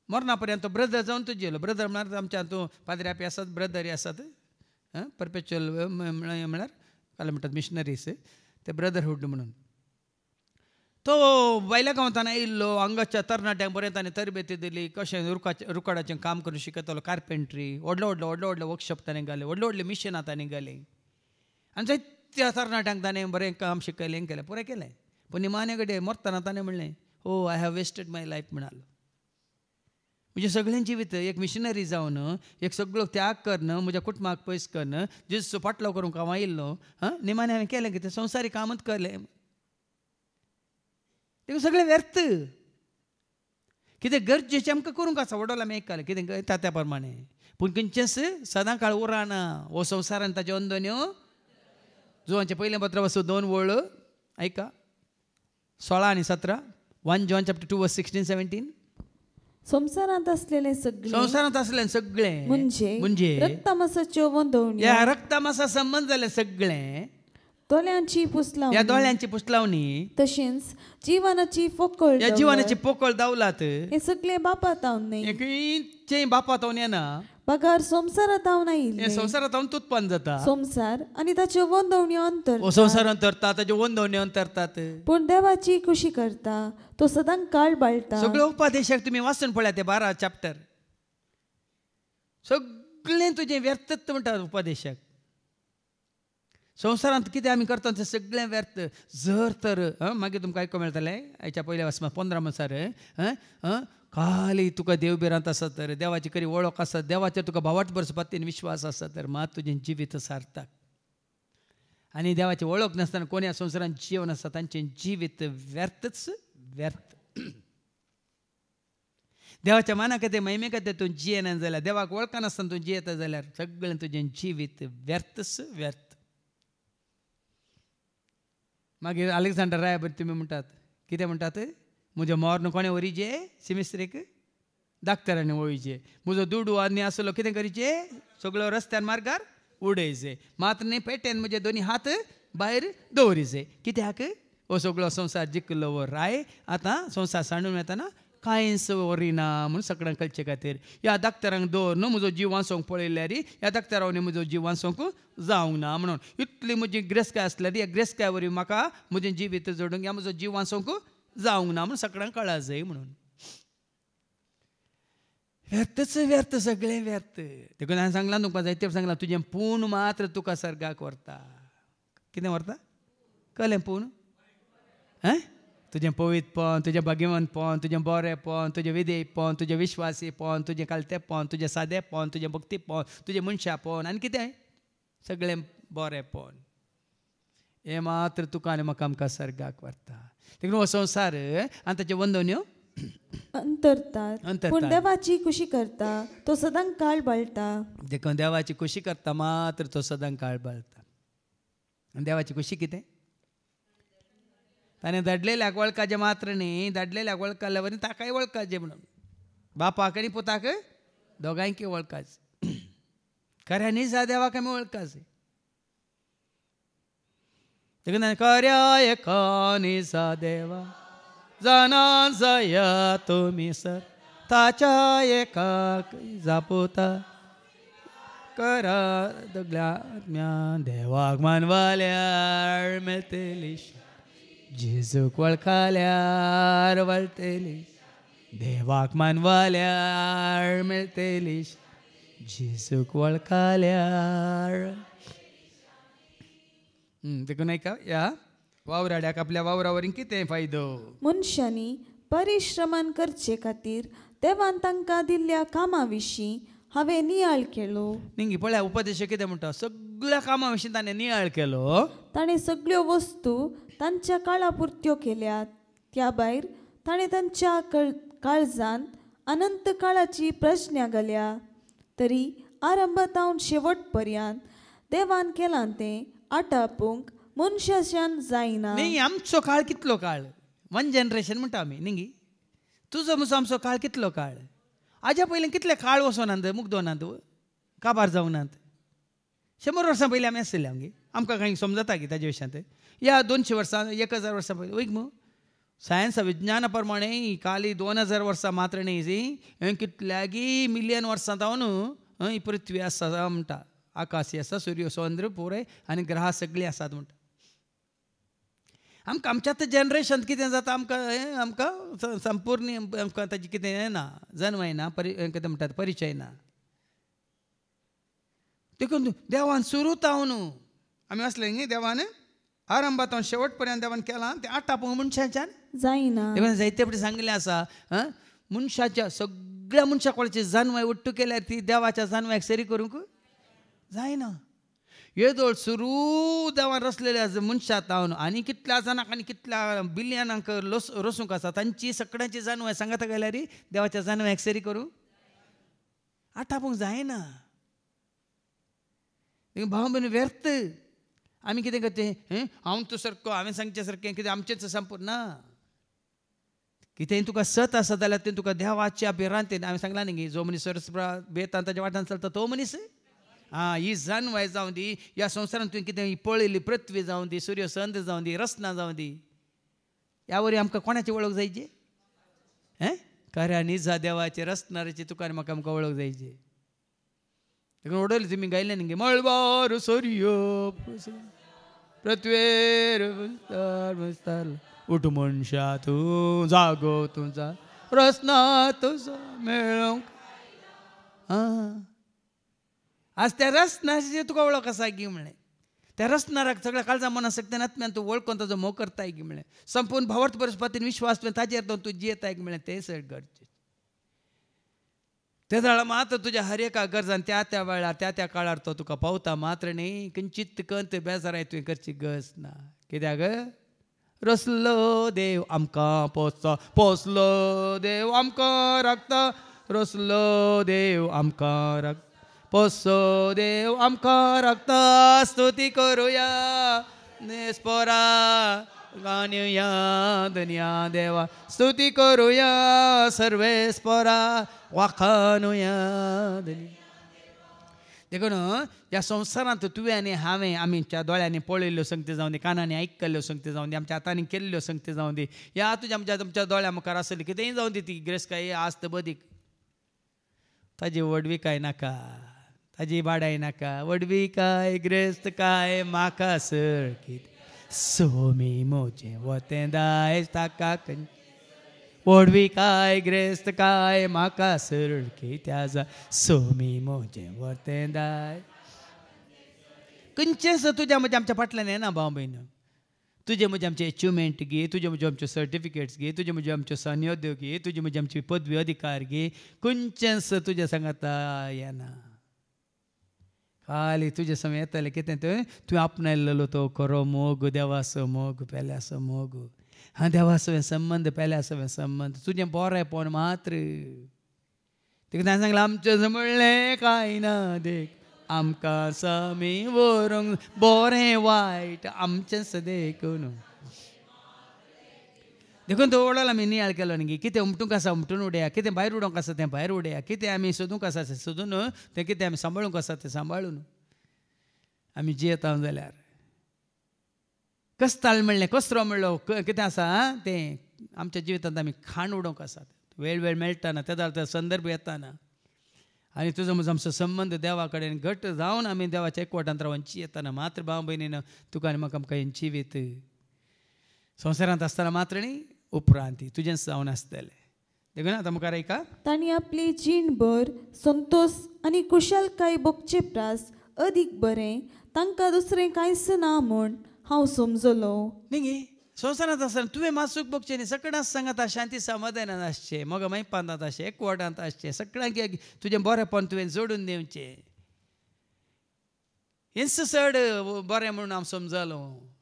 मरणा पर्यंत ब्रदर जावन तुजी येयलो. ब्रदर म्हळ्यार आमच्या हातूं पाद्र्यापी आसात, ब्रदरी आसात, परपेच्युअल म्हळ्यार काले म्हणटात मिशनरीज, ते ब्रदरहूड म्हणून. तो भायल्या गांवांतल्यान येयल्लो, हांगाच्या तरणाट्यांक बरें ताणें तरबेती दिली, कशें रुखाडाचें काम करून शिकयतालो, कार्पेंट्री, व्हडलो वर्कशॉप ताणें घाले, व्हडलीं मिशनां ताणें घालीं, आनी जायत्या तरणाट्यांक ताणें बरें काम शिकयलें, हें केलें, पुरें केलें. पूण निमाणे कडेन मरतना ताणें म्हणलें, हो I have wasted my life म्हणालो. म्हणजे सगळें जिवीत एक मिशनरी जावन एक सगळो त्याग करन, म्हज्या कुटुंबाक पयस करन, जेजूचो फाटलो करूंक हांव आयिल्लो, निमाणे हांवें केलें कितें? संवसारी कामूच केलें. तें सगळें व्यर्थ. कितें गरजेचें आमकां करूंक आसा, वडोला आमी आयकलें कितें त्या त्या प्रमाणे. पूण खंयचेंच सदां काळ उरना. हो संवसारान ताच्यो अंदन्यो जुवांचें पयलें पत्र वचूं 2 ऐका 16 आनी 17. 1 John chapter 2 verse 16-17. संसारांत असलेले सगळें म्हणजे रक्तमांसाच्यो वंदवण्यो, ह्या रक्तमांसा संबंध जालें सगळें, दोळ्यांची पुसलावणी, ह्या दोळ्यांची पुसलावणी, तशेंच जीवनाची पोकळ, ह्या जीवनाची पोकळ दावलात, हे सगळें बापात हांव न्ही, खंयचें बापात हांव येना. पगार संसारात हांव नाही, संसारात हांव तुत्पन्न जाता. संसार आनी ताच्यो वंदवण्यो अंतर, संसार अंतरता, ताच्यो वंदवण्यो अंतरतात. पूण देवाची खुशी करता तो सदां काळ बाळटा. सगळे उपदेशाक तुमी वाचून पळया ते 12 चॅप्टर. सगळें तुजें व्यर्थत म्हणटा उपदेशाक. संवसारांत कितें आमी करता तें सगळें व्यर्थ. जर तर मागीर तुमकां आयकूंक मेळटलें हेच्या पयल्या वाचपाक 15 म्हणसर खाली तुका देव बिरांत आसा तर देवाची खरी वळख आसा देवाचेर तुका भावार्थ बरसपातीन विश्वास आसा तर मात तुजें जिवीत सार्थक आनी देवाची वळख नासतना कोणी ह्या संवसारान जीवन आसा तांचें जिवीत व्यर्थच व्यर्थ देवाच्या माना खातीर महिमे खातीर तूं जियेना जाल्यार देवाक वळखनासतना तूं जियेता जाल्यार सगळें तुजें जिवीत व्यर्थच व्यर्थ मागीर अलेक्झांडर राया तुमी म्हणटात कितें म्हणटात म्हज्या मोरन कोणें व्हरीचे सिमिस्त्रेक दाक्तरांनी वळीचे म्हजो दुडू आनी आसलो कितें करीचे सगळो रस्त्यार मार्गार उडयचे मात न्ही पेटेन म्हजे दोनी हात भायर दवरीचे कित्याक हो सगळो संवसार जिखलो वो राय आतां संवसार सांडून येताना कांयच वरिना म्हूण सगळ्यांक कळचे खातीर ह्या दाक्तरांक दवर न्हू म्हजो जीव वाचोवंक पळयल्यार ह्या दाक्तरांनी म्हजो जीव वाचोवंक जावंक ना म्हणून इतली म्हजी ग्रेस्काय आसल्यार ह्या ग्रेस्काय वरी म्हाका म्हजें जिवीत जोडूंक ह्या म्हजो जीव वाचोवंक जावंक ना म्हणून सगळ्यांक कळा जाय म्हणून व्यर्थच व्यर्थ सगळें व्यर्थ देखून हांवें सांगलां तुमकां जायते सांगलां तुजें पूण मात्र तुका सर्गाक व्हरता कितें व्हरता कळ्ळें पूण तुजें पवित्रपण तुजें भाग्यवंतपण तुजें बरेंपण तुजें विधेयपण तुजें विश्वासीपण तुजें कालतेपण तुजें सादेपण तुजें भक्तीपण तुजें मनशापण आनी कितें सगळें बरेंपण हें मात्र तुका आनी म्हाका आमकां सर्गाक व्हरता देखून हो संवसार आनी ताच्यो वंदन्यो अंतरतात पूण देवाची खुशी करता तो सदांच काळ बाळटा देखून देवाची खुशी करता मात्र तो सदांच काळ बाळटा आनी देवाची खुशी कितें ताणें धाडलेल्याक वळखाचें मात्र न्ही धाडलेल्याक वळखल्या वरी ताकाय वळखाचें म्हणून बापाक आनी पुताक दोगांयकी वळखाचें खऱ्यांनी देवाक आमी वळखाचें देखून खऱ्या एकानी देवा जाणा जाया तुमी सर ताच्या एकाक जापोता करा दगल्या देवाक मानवाल्यार मेळटली जेजूक वळखल्यार वळटली देवाक मानवाल्यार मेळटली जेजूक वळखल्यार देखून ऐका या वावराड्याक आपल्या वावरावरील कितें फायदो मनशांनी परिश्रमान करचे खातीर देवान तांकां दिल्ल्या कामा विशीं हांवें नियाळ केलो निंगी पळया उपदेश कितें म्हणटा सगळ्या कामा विशीं ताणें नियाळ केलो ताणें सगळ्यो वस्तू तांच्या काळा पुरत्यो केल्यात त्या भायर ताणें तांच्या काळजांत अनंत काळाची प्रज्ञा घाल्या तरी आरंभातावन शेवट पर्यंत देवान केलां तें आटापूंक मनशाच्यान जायना न्ही आमचो काळ कितलो काळ वन जनरेशन म्हणटा आमी न्ही तुजो म्हजो आमचो काळ कितलो काळ हाज्या पयलीं कितले काळ वचोनात मुग्दोनात काबार जावनात 100 वर्सां पयलीं आमी आसले आमगे आमकां कांय समजता की ताजे विशयांत या 200 वर्सां 1000 वर्सां पयलीं वैक मू सायन्स विज्ञाना प्रमाणे काली 2000 वर्सां मात्र न्ही कितल्यागी मिलियन वर्सां जावन ही पृथ्वी आसा म्हणटा आकाश आसा सूर्य चंद्र पुरे आनी ग्रह सगळीं आसात म्हणटा आमकां आमच्या आतां जनरेशन कितें जाता आमकां संपूर्ण आमकां ताची कितें ना जन्मय ना कितें म्हणटात परिचय ना देखून देवान सुरू तावन आमी वाचले न्ही देवान आरंभातावन शेवट पर्यंत देवान केलां तें आटापूंक मनशाच्यान जायना देवान जायते फावटी सांगलें आसा मनशाच्या सगळ्या मनशाक कोणाची जन्मय उट्टू केल्यार ती देवाच्या जन्माक सरी करूंक जायना येदोळ सुरू देवान रचलेल्या मनशां तावन आनी कितल्या जाणांक आनी कितल्या बिलियनांक रसूंक आसा तांची सगळ्यांची जन्मय सांगता गेल्यार देवाच्या जन्माक सरी करूं आटापूंक जायना भाव भयण व्यर्थ आमी कितें करचें हांव तूं सारको हांवें सांगचे सारकें कितें आमचेंच संपूर्ण ना कितेंय तुका सत आसा जाल्यार तें तुका देवाच्या भिरांतेन हांवें सांगलां न्ही जो मनीस बेतान ताच्या वाटान चलता तो मनीस ही जन्मय जावं दी ह्या संवसारान तुवें कितें पळयली पृथ्वी जावं दी सूर्य चंद्र जावं दी रस्ना जावं दी ह्या वरी आमकां कोणाची वळख जायची खऱ्या निजा देवाचे रचणाऱ्याची तुका आनी म्हाका आमकां वळख जायची देखून उडयलें तुमी गायलें न्ही मळबार सूर्य पृथ्वेर उठ मनशा तूं जागो तुझा रचना तुजो मेळोवंक आज त्या रचनाची तुका वळख आसा गी म्हणलें त्या रचणाराक सगळ्या काळजा मना सक्तीन आत्म्यान तूं वळखून ताजो मोग करताय गी म्हणलें संपूर्ण भावार्थ परस्पातीन विश्वास तुवें ताजेर तूं जियेताय गी म्हणलें तें सगळें गरजेचें ते जाळा मात्र तुझ्या हर एका गरजान त्या त्या वेळार त्या त्या काळार तो तुका पावता मात्र न्ही किंचित कंत बेजाराय तुवें करची गरज ना कित्याक रसलो देव आमकां पोसलो देव आमकां राखता रसलो देव आमकां राखता पोसो देव आमकां राखता स्तुती करुया नेस्पोरा गाणुया दुनिया देवा स्तुती करुया सर्वेस्पोरा वाखानुया दुनिया देखून ह्या संवसारांत तुवें आनी हांवें आमच्या दोळ्यांनी पळयल्ल्यो संगती जावं दी कानांनी आयकल्ल्यो संगती जावं दी आमच्या हातांनी केल्ल्यो संगती जावं दी या तुमच्या दोळ्या मुखार आसली कितेंय जावं दी ती गिरेस्तकाय आस्त बदीक ताजी वडविकाय नाका ताजी बाडाय नाका वडविकाय गिरेस्तकाय म्हाका सरकीत सोमी मोचे वतें दायज ताका वडविकाय गिरेस्तकाय म्हाका सरकी त्या सोमी मोचे वतें दाय खंयचेंच तुज्या म्हज्या आमच्या फाटल्यान येना भाव भयण तुजे म्हजे आमचे अचिवमेंट घे तुजे म्हजे आमच्यो सर्टिफिकेट्स घे तुजे म्हजे आमच्यो सन्योद्यो घे तुजे म्हजे आमची पदवी अधिकार घे खंयचेंच तुज्या सांगाता येना खाली तुजे समोर येतलें कितें तुवें आपणायल्लो तो खरो मोग देवाचो मोग पेल्याचो मोग हा देवाचो संबंद पेल्याचो संबंद तुजें बरेंपण मात्र तिका ताणें सांगलें आमचें म्हणलें कांय ना देख आमकां सामी व्हरूंक बरें वायट आमचेंच देखून देखून तो वडलो आमी नियाळ केलो न्ही कितें उमटूंक आसा उमटून उडया कितें भायर उडोवंक आसा तें भायर उडया कितें आमी सोदूंक आसा तें सोदून तें कितें आमी सांबाळूंक आसा तें सांबाळून आमी जियेता जाल्यार कस्ताळ म्हणलें कचरो म्हणलो कितें आसा तें आमच्या जिवितांत आमी खाण उडोवंक आसा वेळ मेळटाना तेदो संदर्भ येताना आनी तुजो म्हजो आमचो संबंद देवा कडेन घट्ट जावन आमी देवाच्या एकवटांत रावंची येताना मात्र भाव भयणीन तुका आनी म्हाका आमकां हें जिवीत संवसारांत आसतना मात्र न्ही उपरांत तुजेंच जावन आसतलें देखून आतां मुखार ऐका तांणी आपली जीणभर संतोष आनी कुशलकाय भोगचे प्रास अदीक बरें तांकां दुसरें कांयच ना म्हूण हांव समजलो न्ही संवसारांत आसतना तुवें मातसूक भोगचें न्ही सगळ्यांक सांगात शांती समाधानान आसचें मोगा मैपांत आसचें एकवटांत आसचें सगळ्यांक तुजें बरेंपण तुवें जोडून दिवचें हेंच चड बरें म्हणून हांव समजलो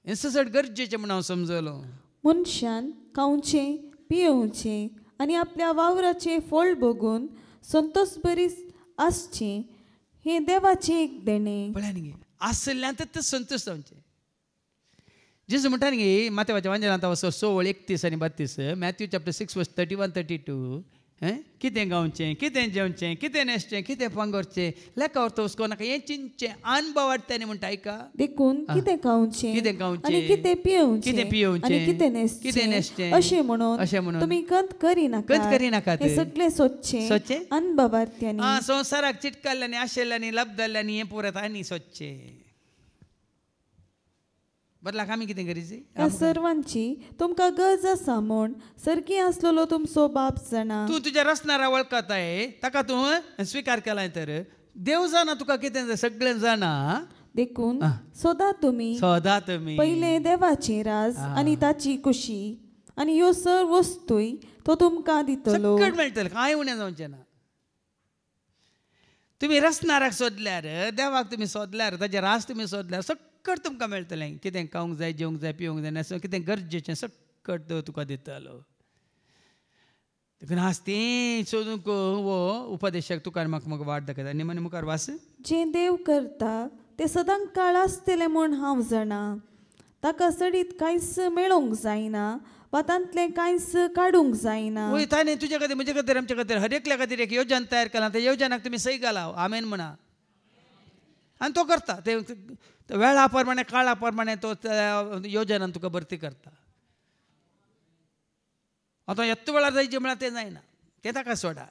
हेंच चड गरजेचें म्हणून हांव समजलो मनशान खावचें पियेवचें आनी आपल्या वावराचें फळ भोगून संतोष बरी आसचें हें देवाचें एक देणें पळय न्ही आसल्यांतच संतोश जावचें जेजू म्हणटा न्ही माथेवाच्या वांजेलांत वचो 16:31 आनी 32 मॅथ्यू चॅप्टर 6:31-32 कितें गावचें कितें जेवचें कितें न्हेसचें कितें पांगरचें लेखा अर्थ हुस्को नाका हें चिंतचें अनुभव वाडटानी म्हणटा आयका देखून कितें खावचें आनी कितें पियेवचें आनी कितें न्हेसचें अशें म्हणून तुमी कंत करिनाका हें सगळें सोदचें अनुभवार्थ्यांनी संवसाराक चिटकाल्ल्यांनी आशिल्ल्यांनी लब्धल्ल्यांनी हें पुरत आनी सोदचें बदलाक आमी कितें करीचें ह्या सर्वांची तुमकां गरज आसा म्हूण सरकी आसलेलो तुमचो बाप जाणा तूं तुज्या रचणारा वळखताय ताका तूं स्विकार केलाय तर देव जाणा तुका कितें सगळें जाणा देखून सदां तुमी पयले देवाची राज आनी ताची खुशी आनी ह्यो सर्व वस्तूय तो तुमकां दितलो सगळें मेळटलें कांय उणें जावचें ना तुमी रचणाराक सोदल्यार देवाक तुमी सोदल्यार ताजे रास तुमी सोदल्यार सकट तुमकां मेळटलें कितें खावंक जाय जेवंक जाय पिवंक जाय ना कितें गरजेचें सकट तुका दितलो देखून आज तें सोदूंक वो उपदेशक तुका म्हाका वाट दाखयता निमन मुखार वास जें देव करता तें सदांच काळ आसतलें म्हूण हांव जाणा ताका सडीत कांयच मेळोवंक जायना वा तांतलें कांयच काडूंक जायना वय ताणें तुजे खातीर म्हजे खातीर आमचे खातीर हर एकल्या खातीर एक येवजण तयार केलां त्या येवजणाक तुमी सही घाला आमेन म्हणा आनी तो करता ते वेळा प्रमाणे काळा प्रमाणे तो योजनान तुका भरती करता आतां येत्त वेळार जायचें म्हळ्यार तें जायना तें ताका सोडा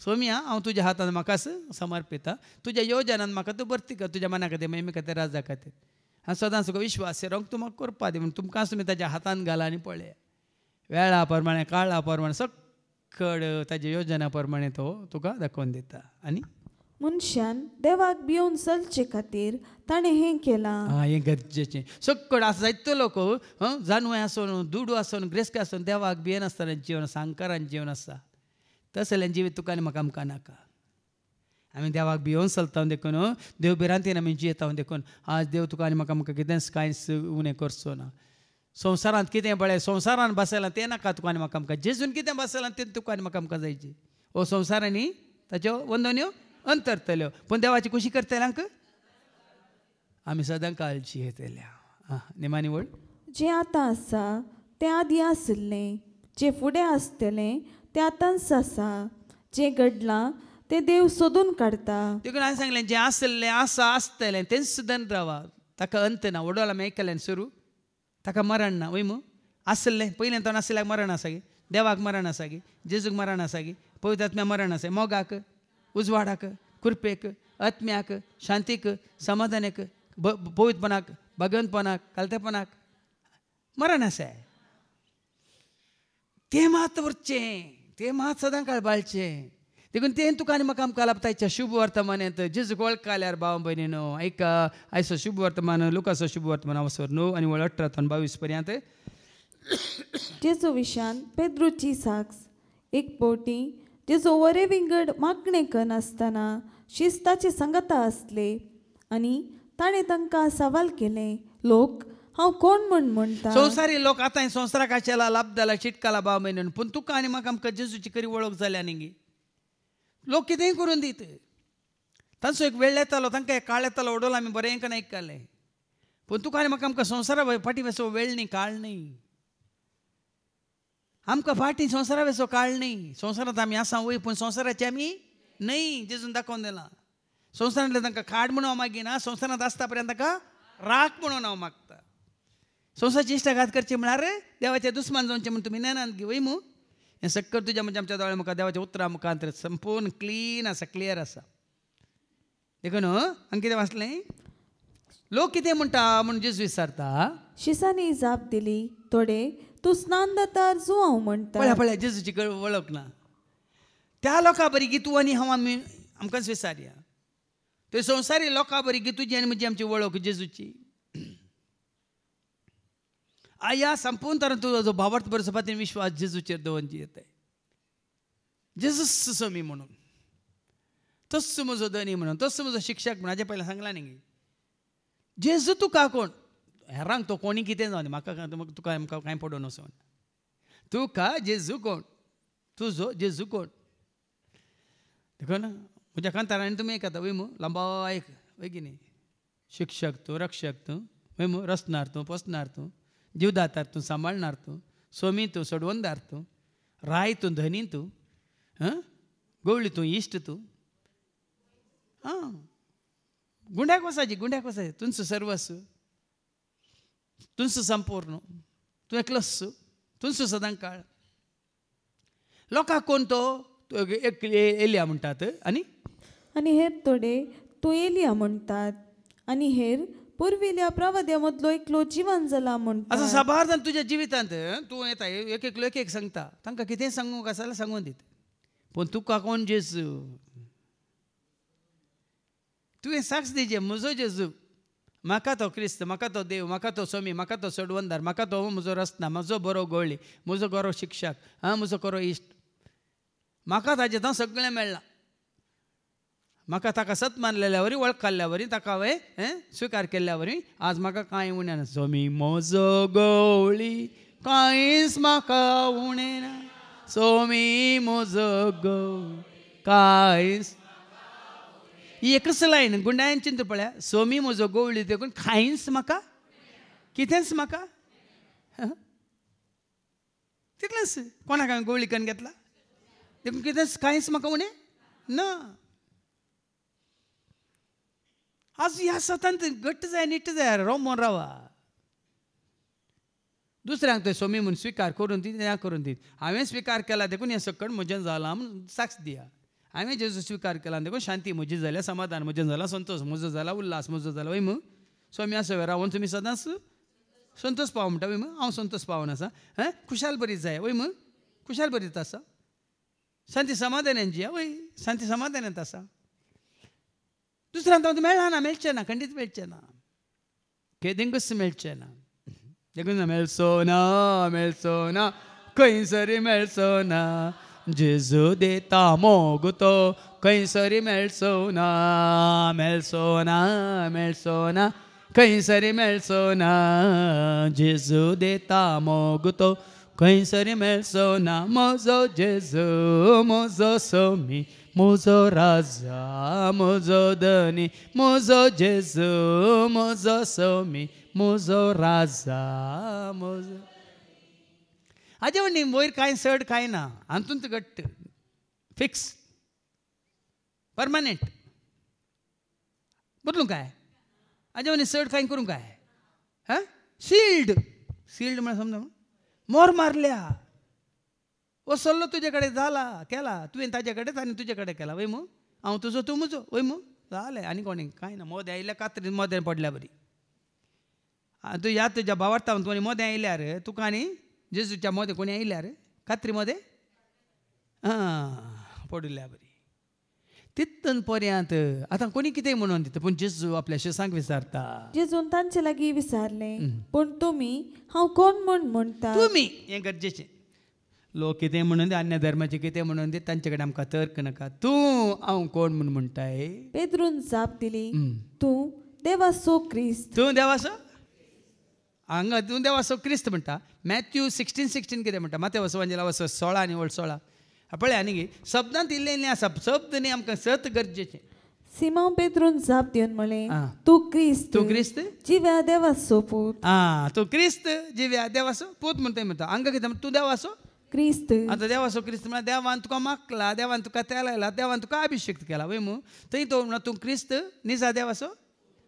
सोमी हांव तुज्या हातान म्हाकाच समर्पिता तुज्या योजनान म्हाका तूं भरती कर तुज्या मना खातीर मेमी खातीर राजा खातीर हांव सदांच तुका विश्वास रंग तूं म्हाका करपा दी म्हूण तुमकांच तुमी ताज्या हातान घाला आनी पळया वेळा प्रमाणे काळा प्रमाणे सकड ताज्या योजना प्रमाणे तो तुका दाखोवन दिता आनी मनशान देवाक भिवून चलचे खातीर ताणें हें केलां हें गरजेचें सकड आसा जायतो लोक जानवें आसून दुडू आसून ग्रेस्क आसून देवाक भियेनासतना जिवन सांकारान जिवन आसा तसलें जिवीत तुका आनी म्हाका आमकां नाका आमी देवाक भियोन चलता देखून देव भिरांतीन आमी जियेता देखून आज देव तुका आनी म्हाका कितेंच कांयच उणें करचो ना संवसारांत कितें बळें संवसारान बसयलां तें नाका तुका आनी म्हाका जेजून कितें बसयलां तें तुका आनी म्हाका जायचें हो संवसारांनी ताच्यो वंदन्यो अंतरतल्यो पूण देवाची खुशी करतल्यांक आमी सदां काळ जियेतल्या निमाणी वळ जें आतां आसा तें आदीं आशिल्लें जें फुडें आसतलें तें आतांच आसा जें घडलां तें देव सोदून काडटा देखून हांवें सांगलें जें आसलें आसा आसतलें तें सुद्दां रावा ताका अंत ना वडोला आमी आयकलें सुरू ताका मरण ना वय मू आसलें पयलें तो नासल्याक मरण आसा गे देवाक मरण आसा गे जेजूक मरण आसा गे पवित्र आत्म्याक मरण आसा मोगाक उजवाडाक कृपेक आत्म्याक शांतीक समाधानाक पवित्रपणाक भगवंतपणाक कालतेपणाक मरण आसा तें मात उरचें तें मात सदां काळ बाळचें देखून तें तुका आनी म्हाका आमकां लाभतायच्या शुभ वर्तमानांत जेजूक वळखाल्यार भाव भयणीनो ऐका आयचो शुभ वर्तमान लुकाचो शुभ वर्तमान अवसर 9 आनी 18 पर्यंत जेजू विशान पेद्रूची साक्ष एक पोटी जेजू वरे विंगड मागणें कन आसतना शिस्ताचे संगता आसले आनी ताणें तांकां सवाल केलें लोक हांव कोण म्हण म्हणटा संवसारी लोक आतां संवसाराक आशेला लाभ जाला चिटकाला भाव भयणीनो पूण तुका आनी म्हाका आमकां जेजूची खरी वळख जाल्या न्ही लोक कितेंय करून दीत तांचो एक वेळ येतालो तांकां एक काळ येतालो ओडोलो आमी बरें करून आयकताले पूण तुका आनी म्हाका आमकां संवसारा फाटी वेसो वेळ न्ही काळ न्ही आमकां फाटी संवसारा वेसो काळ न्ही संवसारांत आमी आसा वय पूण संवसाराचे आमी न्ही जेजून दाखोवन दिलां संवसारांतले तांकां खाड म्हणून हांव मागिना संवसारांत आसता पर्यंत ताका राख म्हणून हांव मागता संवसाराची इश्टाघात करची म्हळ्यार देवाचे दुस्मान जावचे म्हण तुमी नेनात गे वय मू हें सक्कर तुज्या म्हणजे आमच्या दोळ्या मुखार देवाच्या उतरां मुखांतर संपूर्ण क्लीन आसा क्लियर आसा देखून हांवें कितें वाचलें लोक कितें म्हणटा म्हूण जेजू विचारता शिसांनी जाप दिली थोडे तूं स्नान जाता जो हांव म्हणटा पळय जेजूची वळख ना त्या लोकां बरी गी तूं आनी हांव आमी आमकांच विचारया थंय संवसारी लोकां बरी गी तुजी आनी म्हजी आमची वळख जेजूची ह्या संपूर्ण तरेन तुजो भावार्थ बरो सपातीन विश्वास जेजूचेर दवरून जियेताय जेजूस समी म्हणून तस्सो म्हजो धनी म्हणून तस्सो म्हजो शिक्षक म्हणून हाजे पयलीं सांगलां न्ही जेजू तुका कोण हेरांक तो कोणी कितें जावन म्हाका तुका आमकां कांय पडून वचोन तुका जेजू कोण तुजो जेजू कोण देखून म्हज्या कांतारांनी तुमी आयकता वय मू लांबायक वय की न्ही शिक्षक तूं रक्षक तूं वय मू रचणार तूं पोसणार तूं जीवदातार तूं सांबाळणार तूं सोमी तूं सोडवणदार तूं राय तूं धनी तूं गवळी तूं इश्ट तूं गुंड्याक वसाची तुमचो सर्वस्व तुमचो संपूर्ण तूं एकलोच तुमचो सदां काळ लोकांक कोण तो एक एलिया म्हणटात आनी हेर थोडे तूं एलिया म्हणटात आनी हेर पुर्विल्या प्रवाद्या मदलो एकलो जिवन जाला म्हणटा असं साबारदान तुज्या जिवितांत तूं येता एक सांगता तांकां कितें सांगूंक आसा जाल्यार सांगून दिता पूण तुका कोण जेजू तुवें साक्ष दिजे म्हजो जेजू म्हाका तो क्रिस्त म्हाका तो देव म्हाका तो स्वामी म्हाका तो सोडवणदार म्हाका तो म्हजो रस्ता म्हजो बरो गवळी म्हजो बरो शिक्षक म्हजो बरो इश्ट म्हाका ताजें तो सगळें मेळ्ळां म्हाका ताका सत मानलेल्या वरी वळखल्या वरी ताका हांवें स्विकार केल्ल्या वरी आज म्हाका कांय उणें ना स्वामी म्हजो गवळी कांयच म्हाका उणें ना स्वामी म्हजो गवळी कांयच ही एकच लायन गुंडायन चिंत पळया स्वामी म्हजो गवळी देखून कांयच म्हाका कितेंच म्हाका तितलेंच कोणाक हांवें गवळी करून घेतला देखून कितेंच कांयच म्हाका उणें ना आज ह्या सतांत घट्ट जाय नीट जाय रोमोन रावा दुसऱ्यांक थंय स्वामी म्हणून स्विकार करून दी हें करून दी हांवें स्विकार केला देखून हें सकट म्हजें जालां म्हणून साक्ष दिया हांवें जेजू स्विकार केला देखून शांती म्हजी जाल्या समाधान म्हजें जालां संतोष म्हजो जाला उल्हास म्हजो जाला वय मू स्वामी आसा रावून तुमी सदांच संतोष पाव म्हणटा वय मू हांव संतोष पावन आसा खुशाल बरी जाय वय मू खुशाल बरीत आसा शांती समाधानान जिया वय शांती समाधानांत आसा दुसऱ्यांत हांव मेळना ना मेळचें ना खंडीत मेळचें ना केदिंगूच मेळचें ना देखून मेळचो ना खंयसरी मेळचो ना जेजू देता मोग तो खंयसरी मेळचो ना मेळचो ना मेळचो ना खंयसरी मेळचो ना जेजू देता मोग तो खंयसरी मेळचो ना म्हजो जेजू म्हजो स्वामी म्हजो राजा म्हजो धनी म्हजो जेजू म्हजो स्वामी म्हजो राजा म्हजो हाजे म्हणणी वयर कांय चड कांय ना हातूंत घट्ट फिक्स परमनंट बदलूं काय हाजे म्हणणी चड कांय करूं काय हा शिल्ड शिल्ड म्हळ्यार समजा मोर मारल्या वो सल्लो तुजे कडेन जाला केला तुवें ताजे कडेन आनी तुजे कडेन केला वय मू हांव तुजो तूं म्हजो वय मू जालें आनी कोणी कांय ना मोदें आयल्या कात्रीन मोदें पडल्या बरी तूं ह्या तुज्या भावार्था तुमी मोदें आयल्यार तुका आनी जेजूच्या मोदें कोणी आयल्यार कात्री मोदें पडल्या बरी तितून पर्यंत आतां कोणी कितें म्हणून दिता पूण जेजू आपल्या शिसांक विचारता जेजून तांचे लागीं विचारलें पूण तुमी हांव कोण म्हूण म्हणटा तुमी हें गरजेचें लोक कितें म्हणून दी अन्य धर्माचे कितें म्हणून दी तांचे कडेन आमकां तर्क नाका तूं हांव कोण म्हूण म्हणटाय पेद्रून जाप दिली तूं देवाचो क्रिस्त तूं देवाचो हांगा तूं देवाचो क्रिस्त म्हणटा मॅथ्यू 16:16 कितें म्हणटा माथ्या वचवांजेला वचो 16 आनी 16 पळय आनी शब्दांत इल्लें इल्लें आसा शब्द न्ही आमकां सत गरजेचें सिमोन पेद्रून जाप दिवन म्हळें तूं क्रिस्त जिव्या देवाचो पूत तूं क्रिस्त जिव्या देवाचो पूत म्हणटा म्हणटा हांगा कितें तूं देवाचो क्रिस्त आतां देवाचो क्रिस्त म्हळ्यार देवान तुका मागला देवान तुका तेल लायला देवान तुका अभिषेक केला वय मू थंय तो म्हणटा तूं क्रिस्त निजा देवाचो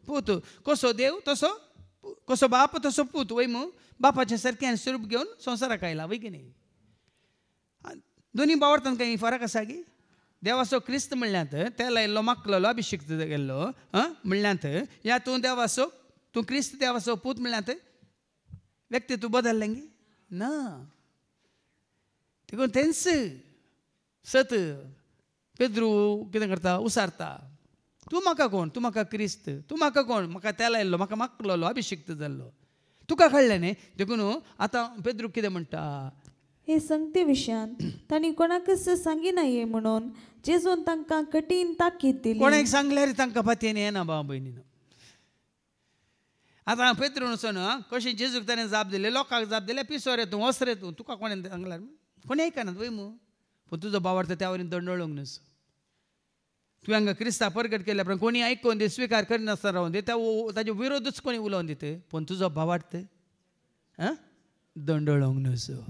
पूत कसो देव तसो कसो बाप तसो पूत वय मू बापाच्या सारकें स्वरूप घेवन संवसाराक आयला वय की न्ही दोनी बावरतान काही फरक आसा की देवाचो क्रिस्त म्हणल्यात तेल लायल्लो मागलेलो अभिषेक केल्लो म्हणल्यात या तूं देवाचो तूं क्रिस्त देवाचो पूत म्हणल्यात व्यक्ती तूं बदल्लें गे ना देखून तेंच सत पेद्रू कितें करता उसारता तूं म्हाका कोण तूं म्हाका क्रिस्त तूं म्हाका कोण म्हाका तेल आयल्लो म्हाका मागलेलो अभिषेक जाल्लो तुका कळ्ळें न्ही देखून आतां पेद्रू कितें म्हणटा हे संगते विशयान तांणी कोणाकच सांगिनाये म्हणून जेजून तांकां कठीण ताकीद दिली कोणाक सांगल्यार तांकां पातयेन येना भाव भयणीनो आतां पेद्रून वचून कशें जेजूक ताणें जाप दिले लोकांक जाप दिले पिसो रे तूं वच रे तूं तुका कोणें सांगल्यार कोणी आयकनात वय मू पूण तुजो भावार्थ त्या वरीन दंडोळोंक न्हू तुवें हांगा क्रिस्ता परगट केल्या उपरांत कोणी आयकून दी स्विकार करिनासतना रावून दी ताजो विरोधूच कोणी उलोवन दित पूण तुजो भावार्थ दंडोळोंक न्हू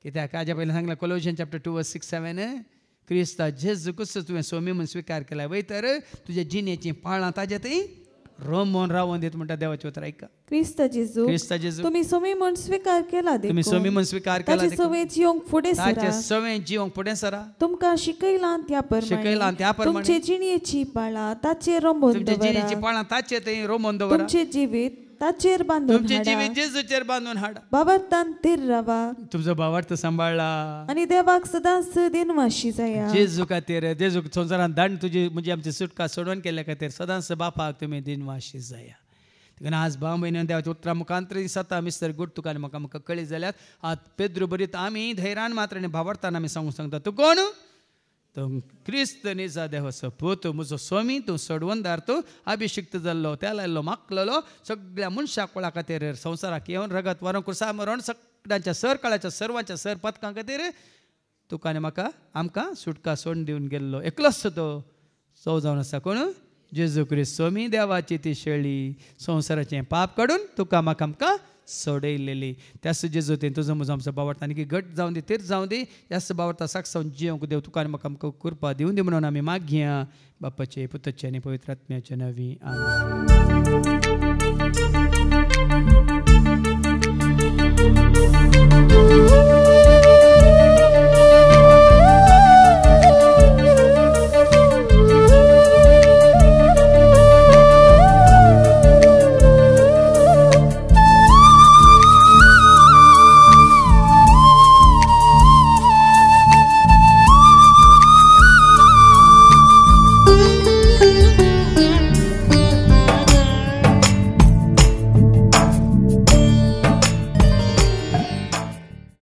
कित्याक हाज्या पयलीं सांगलां कोलोशियन चॅप्टर 2:6-7 क्रिस्ता जेजू कसो तुवें सोमी म्हूण स्विकार केला वय तर तुज्या जिणेचीं पाळां ताजे थंय रोमोन रावून दित म्हणटा देवाचें उतर आयका क्रिस्त जेजू तुमी सोमी म्हूण स्विकार केला तुमी सोमी म्हूण स्विकार केला ताचे सवय जिवंक फुडें सरा ताचे सवय जिवंक फुडें सरा तुमकां शिकयलां त्या प्रमाणे तुमचे जिणेची पाळां ताचेर रोमोन दवरा तुमचे जिणेची पाळां ताचे थंय रोमोन दवरा तुमचे जिवीत ताचेर बांदून तुमचे जिवीत जेजूचेर बांदून हाडा भावार्थान थीर रावा तुमचो भावार्थ सांबाळला आनी देवाक सदांच दिनवाशी जाया जेजू खातीर जेजू संवसारांत धाडून तुजी म्हणजे आमची सुटका सोडून केल्या खातीर सदांच बापाक तुमी दिनवाशी जाया देखून आज भाव भयणी देवाच्या उतरा मुखांतर सता मिस्टर गुड तुका आनी म्हाका कळ्ळी जाल्यार आज पेद्रू बरीत आमी धैर्यान मात्र आनी भावार्थान आमी सांगता तूं कोण तूं क्रिस्त निजा देवाचो पूत म्हजो स्वामी तूं सोडवंदार तूं अभिषिक्त जाल्लो त्या लायल्लो मागलेलो सगळ्या मनशाक कोळा खातीर संवसाराक येवन रगत व्हरोन कुर्सा मरोन सगळ्यांच्या सर काळाच्या सर्वांच्या सर पथकां खातीर तुका आनी म्हाका आमकां सुटका सोडून दिवन गेल्लो एकलोच तो सौ जावन आसा कोण जेजू क्रिस्त स्वामी देवाची ती शेळी संवसाराचें पाप काडून तुका म्हाका आमकां सोडयलेली त्यास जेजू ते तुजो म्हजो आमचो भावार्थ आनी घट जावं दी तीर जावं दी ह्याच भावार्था साक्षावन जिवंक देव तुका आनी म्हाका आमकां कृपा दिवन दी म्हणून आमी मागया बापाचे पुताचे आनी पवित्र आत्म्याचे नवी आमीन.